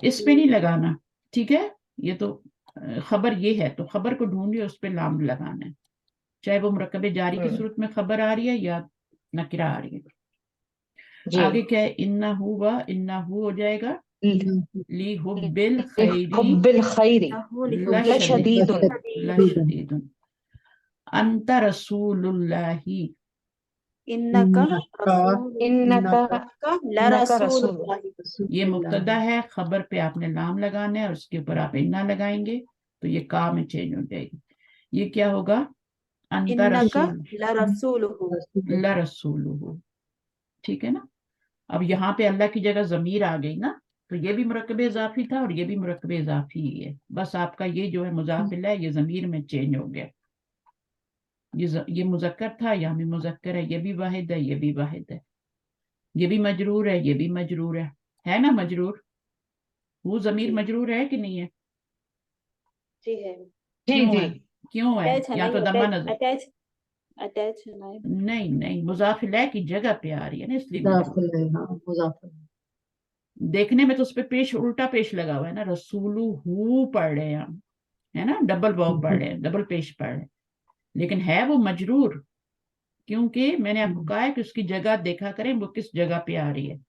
इस पे नहीं लगाना, ठीक है। ये तो खबर ये है, तो खबर को ढूंढिए, उस पे लाम लगाना है, चाहे वो मुरक्कब जारी की सूरत में खबर आ रही है या नकिरा आ रही है। आगे क्या है, इन्ना हु हो जाएगा, ली हुब्बिल खैरी लशदीदुन अंता रसूलुल्लाही, इन्नका रसूल। ये मुब्तदा है, खबर पे आपने लाम लगाना है और उसके ऊपर आप इन्ना लगाएंगे तो ये का में चेंज हो जाएगी। ये क्या होगा, अंता रसूलुहु, ठीक है ना। अब यहाँ पे अल्लाह की जगह जमीर आ गई ना, तो ये भी मुरक्कब इजाफी था और ये भी मुरक्कब इजाफी ही है, बस आपका ये जो है मुजाफिल है ये जमीर में चेंज हो गया। ये मुजक्कर था, यहाँ भी मुजक्कर है, ये भी वाहिद है, ये भी वाहिद है, ये भी मजरूर है, ये भी मजरूर है ना मजरूर। वो जमीर मजरूर है कि नहीं है, जी है, क्यों है, क्यों है, या तो दम्मा नजर, अटैच है ना, नहीं मुजाफिल है की जगह पे आ रही है ना, इसलिए मुजाफिल। देखने में तो उस पे उल्टा पेश लगा हुआ है ना, रसूलु हु पढ़ रहे हैं हम, है ना, डबल वाव पढ़ रहे हैं, डबल पेश पढ़ रहे हैं, लेकिन है वो मजरूर, क्योंकि मैंने आपको कहा है कि उसकी जगह देखा करें वो किस जगह पे आ रही है।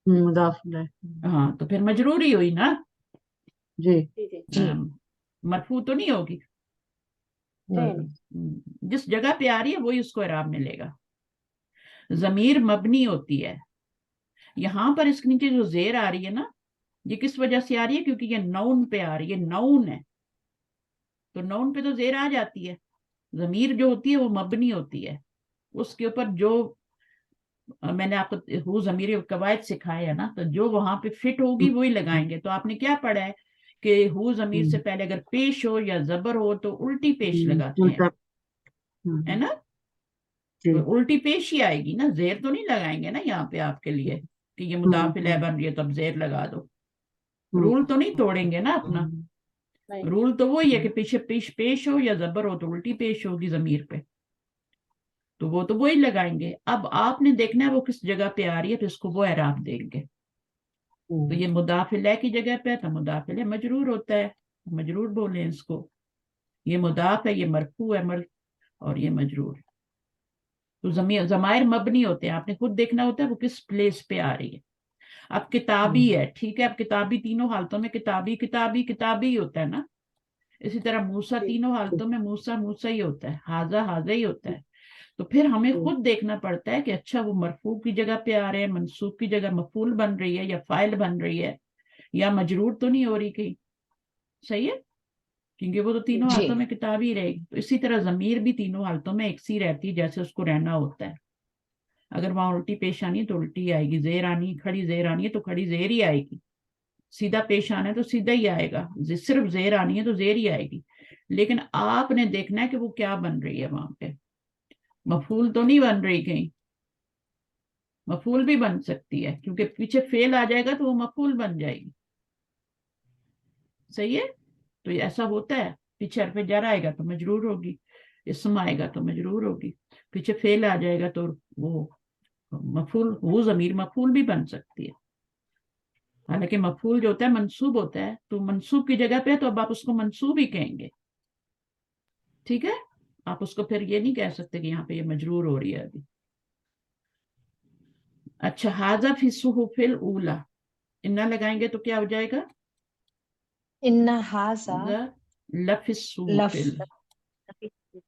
मुजाफिल है, हाँ तो फिर मजरूर ही हुई ना, जी मरफू तो नहीं होगी। जिस जगह पे आ रही है वही उसको इराब मिलेगा। जमीर मबनी होती है, यहाँ पर इसके नीचे जो जेर आ रही है ना, ये किस वजह से आ रही है, क्योंकि ये नाउन पे आ रही है, नाउन है, तो नाउन पे तो जेर आ जाती है। जमीर जो होती है वो मबनी होती है, उसके ऊपर जो मैंने आपको जमीर कवायद सिखाया है ना, तो जो वहां पे फिट होगी वही लगाएंगे। तो आपने क्या पढ़ा है कि हु जमीर से पहले अगर पेश हो या जबर हो तो उल्टी पेश लगाते हैं, है ना, तो उल्टी पेश ही आएगी ना, जेर तो नहीं लगाएंगे ना यहाँ पे आपके लिए कि ये मुदाफिल है बन रही है तो अब जेर लगा दो। रूल तो नहीं तोड़ेंगे ना अपना, रूल तो वही है कि पीछे पेश हो या जबर हो तो उल्टी पेश होगी जमीर पे, तो वो तो वही लगाएंगे। अब आपने देखना है वो किस जगह पे आ रही है, तो इसको वो एराब देंगे। तो ये मुदाफिल है की जगह पे है तो मुदाफिल है मजरूर होता है, मजरूर बोले इसको, ये मुदाफ है, ये मरफू है, और ये मजरूर। तो जमायर मबनी होते हैं, आपने खुद देखना होता है वो किस प्लेस पे आ रही है। अब किताबी है, ठीक है, अब किताबी तीनों हालतों में किताबी होता है ना, इसी तरह मूसा तीनों हालतों में मूसा ही होता है, हाजा ही होता है। तो फिर हमें खुद देखना पड़ता है कि अच्छा वो मरफू की जगह पे आ रहे हैं, मनसूब की जगह मफूल बन रही है या फाइल बन रही है, या मजरूर तो नहीं हो रही कहीं, सही है, क्योंकि वो तो तीनों हालतों में किताब ही रहेगी। तो इसी तरह जमीर भी तीनों हालतों में एक सी रहती है जैसे उसको रहना होता है। अगर वहां उल्टी पेश आनी है तो उल्टी आएगी, जेर आनी, खड़ी जेर आनी है तो खड़ी जेर ही आएगी, सीधा पेश आना है तो सीधा ही आएगा, सिर्फ जेर आनी है तो जेर ही आएगी। लेकिन आपने देखना है कि वो क्या बन रही है, वहां पे मफूल तो नहीं बन रही कहीं, मफूल भी बन सकती है, क्योंकि पीछे फेल आ जाएगा तो वो मफूल बन जाएगी। सही है, तो ये ऐसा होता है, पीछे हरफ जर आएगा तो मजरूर होगी, इसम आएगा तो मजरूर होगी, पीछे फेल आ जाएगा तो वो मफूल, वो जमीर मफूल भी बन सकती है। हालांकि मफूल जो होता है मंसूब होता है, तो मंसूब की जगह पे तो अब आप उसको मंसूब ही कहेंगे, ठीक है। आप उसको फिर ये नहीं कह सकते कि यहाँ पे ये मजरूर हो रही है अभी। अच्छा, हाजा फी सुहुफिल ऊला, इन्ना लगाएंगे तो क्या हो जाएगा? इन्ना हाजा लफिस लफ सुहुफिल,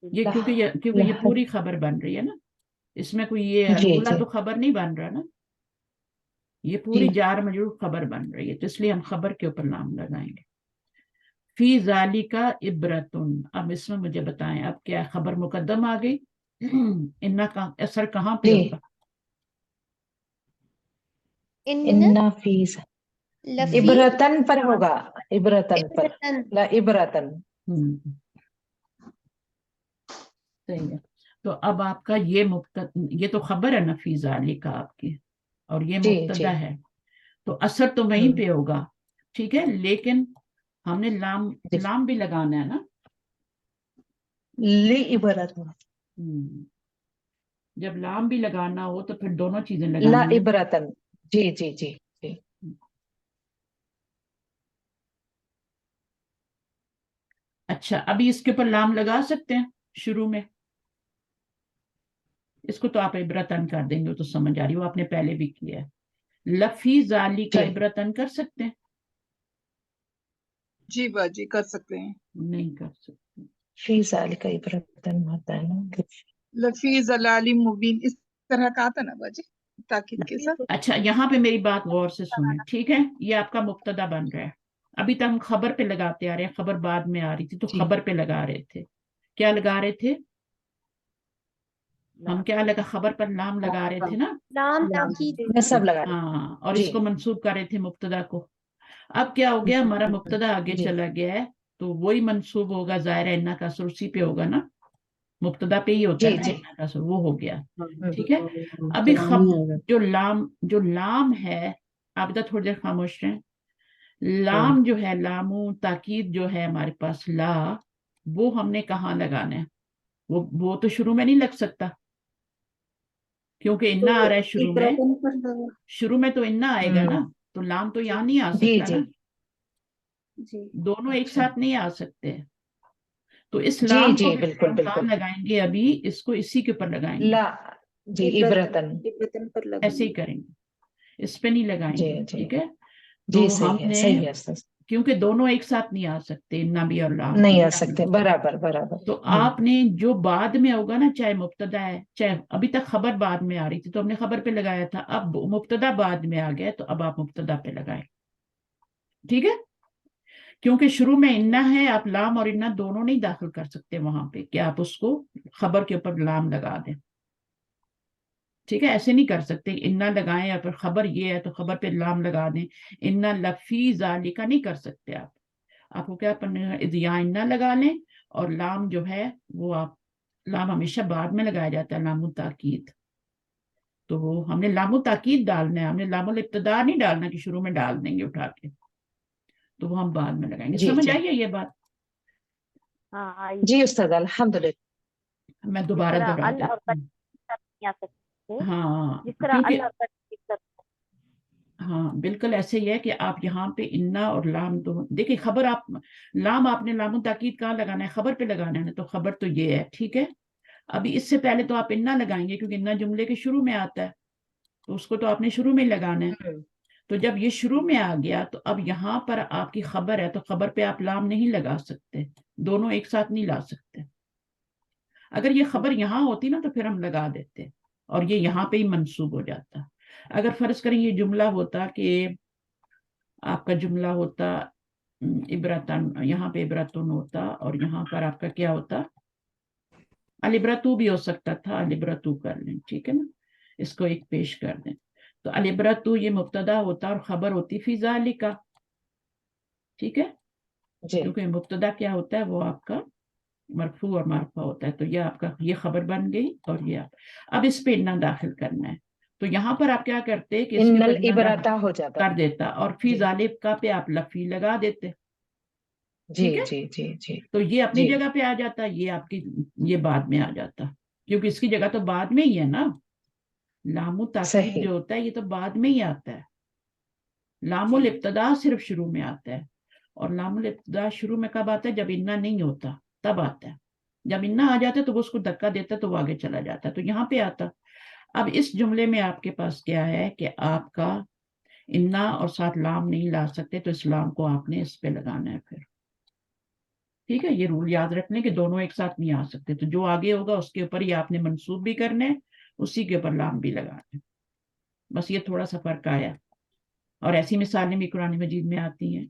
ये लह क्योंकि ये लह पूरी खबर बन रही है ना, इसमें कोई ये जी ऊला जी तो खबर नहीं बन रहा ना, ये जी पूरी जार मजरूर खबर बन रही है, तो इसलिए हम खबर के ऊपर नाम लगाएंगे। फी जालिका इब्रतुन, अब इसमें मुझे बताएं, अब क्या खबर मुकद्दम आ गई, इन्ना का असर कहाँ पे जी। होगा? इन इन्ना फीस लफी इबरतन पर होगा, इबरतन पर, इब्रतन। ला इबरतन। सही है। तो अब आपका ये तो खबर है ना फी जालिका आपकी, और ये जी जी मुब्तदा है, तो असर तो वहीं पे होगा, ठीक है, लेकिन हमने लाम जी। लाम भी लगाना है ना। ली इबरतन, जब लाम भी लगाना हो तो फिर दोनों चीजें ला लगानी है। इबरतन, जी जी जी जी। अच्छा, अभी इसके ऊपर लाम लगा सकते हैं शुरू में, इसको तो आप इब्रतन कर देंगे, वो तो समझ आ रही, वो आपने पहले भी किया है। लफी जाली का जी इब्रतन कर सकते हैं? जी बाजी कर सकते हैं। नहीं कर सकते। फी जालिका इबरतन होता है ना। लफी जलाली मुबीन, इस तरह का आता ना बाजी, ताकीद के साथ। अच्छा, यहाँ पे मेरी बात गौर से सुने, ठीक है, ये आपका मुब्तदा बन रहा है, अभी तक हम खबर पे लगाते आ रहे हैं, खबर बाद में आ रही थी तो जी खबर पे लगा रहे थे, क्या लगा रहे थे हम, क्या लगा, खबर पर लाम लगा रहे थे ना, नाम ताकीद। मैं सब लगा रही हाँ, और जी इसको मंसूब कर रहे थे मुब्तदा को। अब क्या हो गया, हमारा मुब्तदा आगे जी चला गया है, तो वही मंसूब होगा, जाहिर है इन्ना का असर उसी पे होगा ना, मुब्तदा पे ही होता जी है ना जी। इन्ना का असर, वो हो गया, ठीक है। अभी आएगा। जो लाम है, आप इधर थोड़ी देर खामोश रहें, लाम जो है, लामू ताकीद जो है हमारे पास ला, वो हमने कहाँ लगाना है? वो तो शुरू में नहीं लग सकता, क्योंकि इन्ना आ रहा है शुरू में, शुरू में तो इन्ना आएगा ना, तो लाम तो यहाँ नहीं आ जी सकता जी। ना, दोनों एक अच्छा साथ नहीं आ सकते, तो इस जी लाम को जी फिर बिल्कुल हम कहाँ बिल्कुल। लगाएंगे? अभी इसको इसी के ऊपर लगाएंगे, ला जी इबरतन, इब्रतन पर ऐसे ही लगाएंगे। करेंगे, इस पे नहीं जी लगाएंगे, जी ठीक है। जी। तो सही है हमने, सही है सही। क्योंकि दोनों एक साथ नहीं आ सकते, इन्ना भी और लाम नहीं भी, आ सकते, बराबर बराबर। तो आपने जो बाद में होगा ना, चाहे मुब्तदा है, चाहे अभी तक खबर बाद में आ रही थी तो हमने खबर पे लगाया था, अब मुब्तदा बाद में आ गया तो अब आप मुब्तदा पे लगाएं, ठीक है। क्योंकि शुरू में इन्ना है, आप लाम और इन्ना दोनों नहीं दाखिल कर सकते वहां पे कि आप उसको खबर के ऊपर लाम लगा दें, ठीक है, ऐसे नहीं कर सकते, इन्ना लगाएं या फिर खबर ये है तो खबर पे लाम लगा दें, इन्ना लफी जालिका नहीं कर सकते आप, आपको क्या करना है, या इन्ना लगा लें, और लाम जो है वो आप, लाम हमेशा बाद में लगाया जाता है, लामु ताकीद, तो वो हमने लामु ताकीद डालना है, हमने लामुल इब्तिदा नहीं डालना कि शुरू में डाल देंगे उठा के, तो वो हम बाद में लगाएंगे। जी समझ जी आई है ये बात? हाँ आई। जी उस्ताद अल्हम्दुलिल्लाह। मैं जिस दोबारा तरह दोहरा अल और देती कद हूँ। नहीं आ सकते, हाँ, जिस तरह क्योंकि अल और कद की तरफ। हाँ बिल्कुल ऐसे ही है कि आप यहाँ पे इन्ना और लाम तो देखिए, खबर आप, लाम आपने लामु ताकीद कहाँ लगाना है? खबर पे लगाना है ना, तो खबर तो ये है, ठीक है। अभी इससे पहले तो आप इन्ना लगाएंगे, क्योंकि इन्ना जुमले के शुरू में आता है, तो उसको तो आपने शुरू में लगाना है, तो जब ये शुरू में आ गया तो अब यहाँ पर आपकी खबर है, तो खबर पे आप लाम नहीं लगा सकते, दोनों एक साथ नहीं ला सकते। अगर ये खबर यहाँ होती ना तो फिर हम लगा देते, और ये यहाँ पे ही मंसूब हो जाता। अगर फर्ज करें ये जुमला होता कि आपका जुमला होता इब्रतन, यहाँ पे इब्रतुन होता, और यहाँ पर आपका क्या होता, अलिब्रतू भी हो सकता था, अलिब्रतू कर लें, ठीक है ना, इसको एक पेश कर दें, तो अलिब्रतू ये मुब्तदा होता और खबर होती फी ज़ालिका, ठीक है, जी क्योंकि मुब्तदा क्या होता है, वो आपका मरफू और मारफा होता है, तो ये आपका ये खबर बन गई, और ये अब इस पे इन्ना दाखिल करना है, تو یہاں پر آپ کیا کرتے کہ اس ان کے اوپر نہ العبرتا ہو جاتا. کر دیتا اور فی جی ذالک کا پہ آپ لفی لگا دیتے. جی ٹھیک ہے، جی جی جی تو یہ اپنی جی جگہ پہ آ جاتا، یہ آپ کی یہ بعد میں آ جاتا، کیونکہ اس کی جگہ تو بعد میں ہی ہے نا. لام تاکید صحیح. جو ہوتا ہے یہ تو بعد میں ہی آتا ہے. لام الابتدا صرف شروع میں آتا ہے، اور لام الابتدا شروع میں کب آتا ہے؟ جب انا نہیں ہوتا تب آتا ہے. جب انا آ جاتا ہے تو وہ اس کو دھکا دیتا ہے تو وہ آگے چلا جاتا ہے، تو یہاں پہ آتا. اب اس جملے میں آپ کے پاس کیا ہے کہ آپ کا انا اور ساتھ لام نہیں لا سکتے، تو اس لام کو آپ نے اس پہ لگانا ہے پھر. ٹھیک ہے، یہ رول یاد رکھ لیں کہ دونوں ایک ساتھ نہیں آ سکتے، تو جو آگے ہوگا اس کے اوپر ہی آپ نے منصوب بھی کرنے، اسی کے اوپر لام بھی لگانا. بس یہ تھوڑا سا فرق آیا، اور ایسی مثالیں بھی قرآن مجید میں آتی ہیں.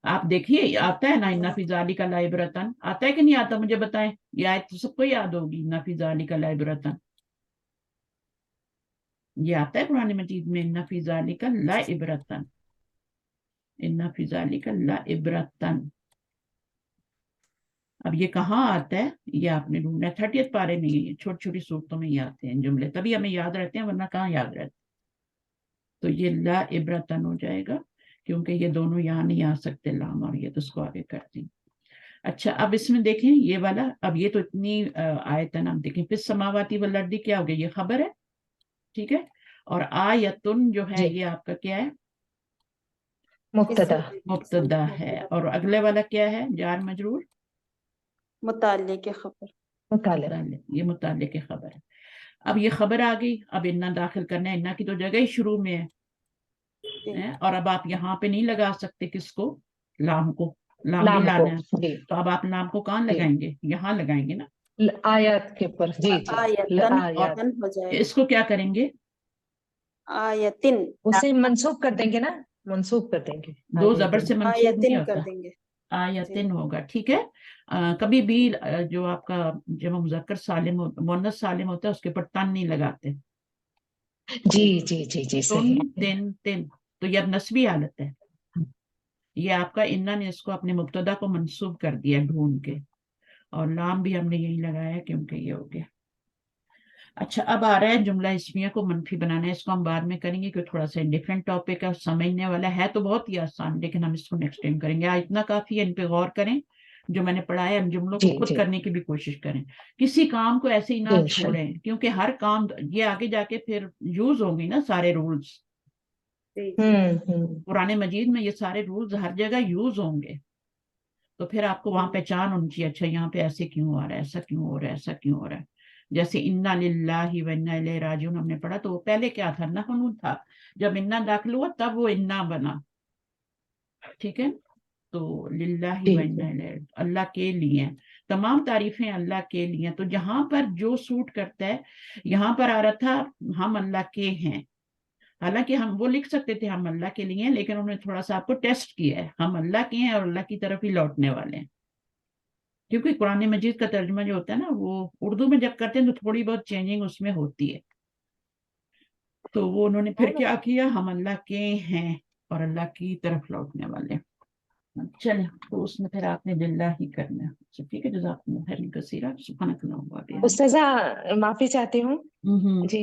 آپ دیکھیے آتا ہے نا اِنَّ فِی ذَلِکَ لَعِبْرَةً، آتا ہے کہ نہیں آتا؟ مجھے بتائیں، یہ آیت تو سب کو یاد ہوگی. اِنَّ فِی ذَلِکَ لَعِبْرَةً، یہ آتا ہے قرآن مجید میں. اِنَّ فِی ذَلِکَ لَعِبْرَةً، اِنَّ فِی ذَلِکَ لَعِبْرَةً. اب یہ کہاں آتا ہے یہ آپ نے ڈھونڈنا ہے. 30 پارے میں یہ چھوٹی چھوٹی صورتوں میں ہی آتے ہیں جملے، تبھی ہمیں یاد رہتے ہیں، ورنہ کہاں یاد رہتے. تو یہ لَعِبْرَةً ہو جائے گا، کیونکہ یہ دونوں یہاں نہیں آ سکتے لام اور یہ، تو اس کو آگے کر دیں. اچھا اب اس میں دیکھیں یہ والا، اب یہ تو اتنی آیت ہے نا. دیکھیں پھر سماواتی والارض کیا ہو گیا؟ یہ خبر ہے، ٹھیک ہے. اور آیتن جو ہے جی یہ آپ کا کیا ہے؟ مبتدا. مبتدا ہے. اور اگلے والا کیا ہے؟ جار مجرور متعلق خبر. مطالعہ. یہ متعلق کی خبر ہے. اب یہ خبر آ گئی، اب انا داخل کرنا ہے. انا کی تو جگہ ہی شروع میں ہے، اور اب آپ یہاں پہ نہیں لگا سکتے کس کو؟ لام کو. لام بھی لام کو. لانا ہے، جی تو اب آپ لام کو کہاں جی لگائیں گے؟ یہاں لگائیں گے نا. آیات کے اوپر. جی جی آیتن اور آیات. ہو جائے اس کو کیا کریں گے؟ آیتن. اسے منسوخ کر دیں گے نا، منسوخ کر دیں گے. دو زبر سے منسوب نہیں آیتن ہوتا، کر دیں گے. آیتن ہوگا. ٹھیک ہے. کبھی بھی جو آپ کا جمع مذکر سالم مؤنث سالم ہوتا ہے اس کے اوپر تن نہیں لگاتے. جی جی جی جی تن صحیح. تن تن، تو یہ اب نسبی حالت ہے. یہ آپ کا انا نے اس کو اپنے مبتدا کو منسوب کر دیا ڈھونڈ کے، اور لام بھی ہم نے یہی لگایا کیونکہ یہ ہو گیا. اچھا اب آ رہا ہے جملہ اسمیہ کو منفی بنانا ہے. اس کو ہم بعد میں کریں گے کیونکہ تھوڑا سا ڈفرینٹ ٹاپک ہے، سمجھنے والا ہے تو بہت ہی آسان، لیکن ہم اس کو نیکسٹ ٹائم کریں گے. اتنا کافی ہے، ان پہ غور کریں جو میں نے پڑھا ہے. ہم جملوں کو جی خود جی کرنے کی بھی کوشش کریں، کسی کام کو ایسے ہی جی نہ انشاءاللہ. چھوڑیں، کیونکہ ہر کام یہ آگے جا کے پھر یوز ہوں گی نا سارے رولز. قرآن مجید میں یہ سارے رولز ہر جگہ یوز ہوں گے، تو پھر آپ کو وہاں پہچان ہونی چاہیے. اچھا یہاں پہ ایسے کیوں آ رہا ہے، ایسا کیوں ہو رہا ہے، ایسا کیوں ہو رہا ہے. جیسے انا للہ و انا الیہ راجعون ہم نے پڑھا، تو وہ پہلے کیا تھا؟ نحن تھا. جب انا داخل ہوا تب وہ انا بنا. ٹھیک ہے، تو للہ و جی انا الیہ، اللہ کے لیے. تمام تعریفیں اللہ کے لیے. تو جہاں پر جو سوٹ کرتا ہے، یہاں پر آ رہا تھا ہم اللہ کے ہیں. حالانکہ ہم وہ لکھ سکتے تھے ہم اللہ کے لیے ہیں، لیکن انہوں نے تھوڑا سا آپ کو ٹیسٹ کیا ہے. ہم اللہ کے ہیں اور اللہ کی طرف ہی لوٹنے والے ہیں. کیونکہ قرآن مجید کا ترجمہ جو ہوتا ہے نا، وہ اردو میں جب کرتے ہیں تو تھوڑی بہت چینجنگ اس میں ہوتی ہے. تو وہ انہوں نے پھر کیا کیا؟ ہم اللہ کے ہیں اور اللہ کی طرف لوٹنے والے. چلیں، تو اس میں پھر آپ نے للہ ہی کرنا ہے. ٹھیک ہے، جزاکم اللہ خیرا کثیرا. سبحانک اللہم و بحمدک. استاذہ معافی چاہتی ہوں. جی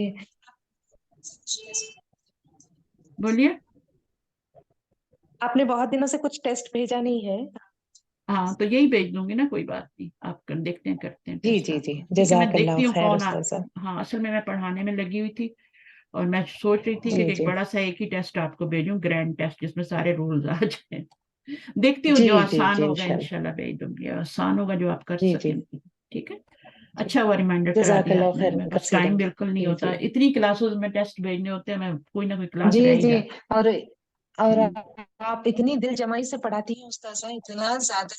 بولیے. آپ نے بہت دنوں سے کچھ ٹیسٹ بھیجا نہیں ہے. ہاں تو یہی بھیج دوں گی نا، کوئی بات نہیں. آپ دیکھتے ہیں، کرتے ہیں جی ٹیسٹ جی آپ جی کا. ٹھیک ہے، میں جزاک اللہ دیکھتی ہوں خیر کون استاذہ. ہاں اصل میں پڑھانے میں لگی ہوئی تھی، اور میں سوچ رہی تھی کہ جی ایک جی بڑا سا ایک ہی ٹیسٹ آپ کو بھیجوں، گرینڈ ٹیسٹ، جس میں سارے رولز آ جائیں. دیکھتی ہوں جی جو جی آسان جی ہوگا انشاءاللہ. انشاءاللہ بھیج دوں گی. آسان ہوگا جو آپ کر جی جی سکیں. ٹھیک ہے. جی اچھا وہ ریمائنڈر کرا جزاک دیا اللہ آپ نے. خیر میرے پاس کثیرا. ٹائم بالکل نہیں جی ہوتا، جی اتنی کلاسز میں ٹیسٹ بھیجنے ہوتے ہیں، میں کوئی نہ کوئی کلاس جی رہ ہی جی. جاتی. اور آپ اتنی دل جمعی سے پڑھاتی ہیں استاذہ، اتنا زیادہ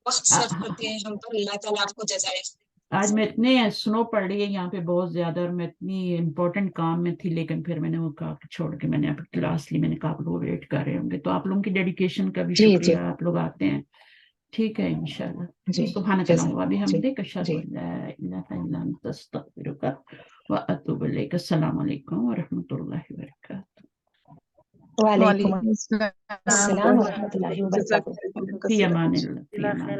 وقت صرف کرتے ہیں ہم پر. اللہ تعالیٰ آپ کو جزائے. آج میں اتنے سنو پڑ رہی ہے یہاں پہ بہت زیادہ، اور میں اتنی امپورٹنٹ کام میں تھی، لیکن پھر میں نے وہ کہا چھوڑ کے میں نے آپ کلاس لی. میں نے کہا آپ لوگ ویٹ کر رہے ہوں گے، تو آپ لوگوں کی ڈیڈیکیشن کا بھی جی شکریہ. جی آپ لوگ آتے ہیں. ٹھیک ہے انشاءاللہ. جی سبحانک اللہم و جی بحمدک، اشہد جی. ان لا الہ الا انت، استغفرک و اتوب الیک. السلام علیکم و رحمۃ اللہ وبرکاتہ. وعلیکم وعلیکم السلام السلام ورحمۃ اللہ جزاک وبرکاتہ. اللہ فی کثیرا. امان اللہ، فی امان اللہ.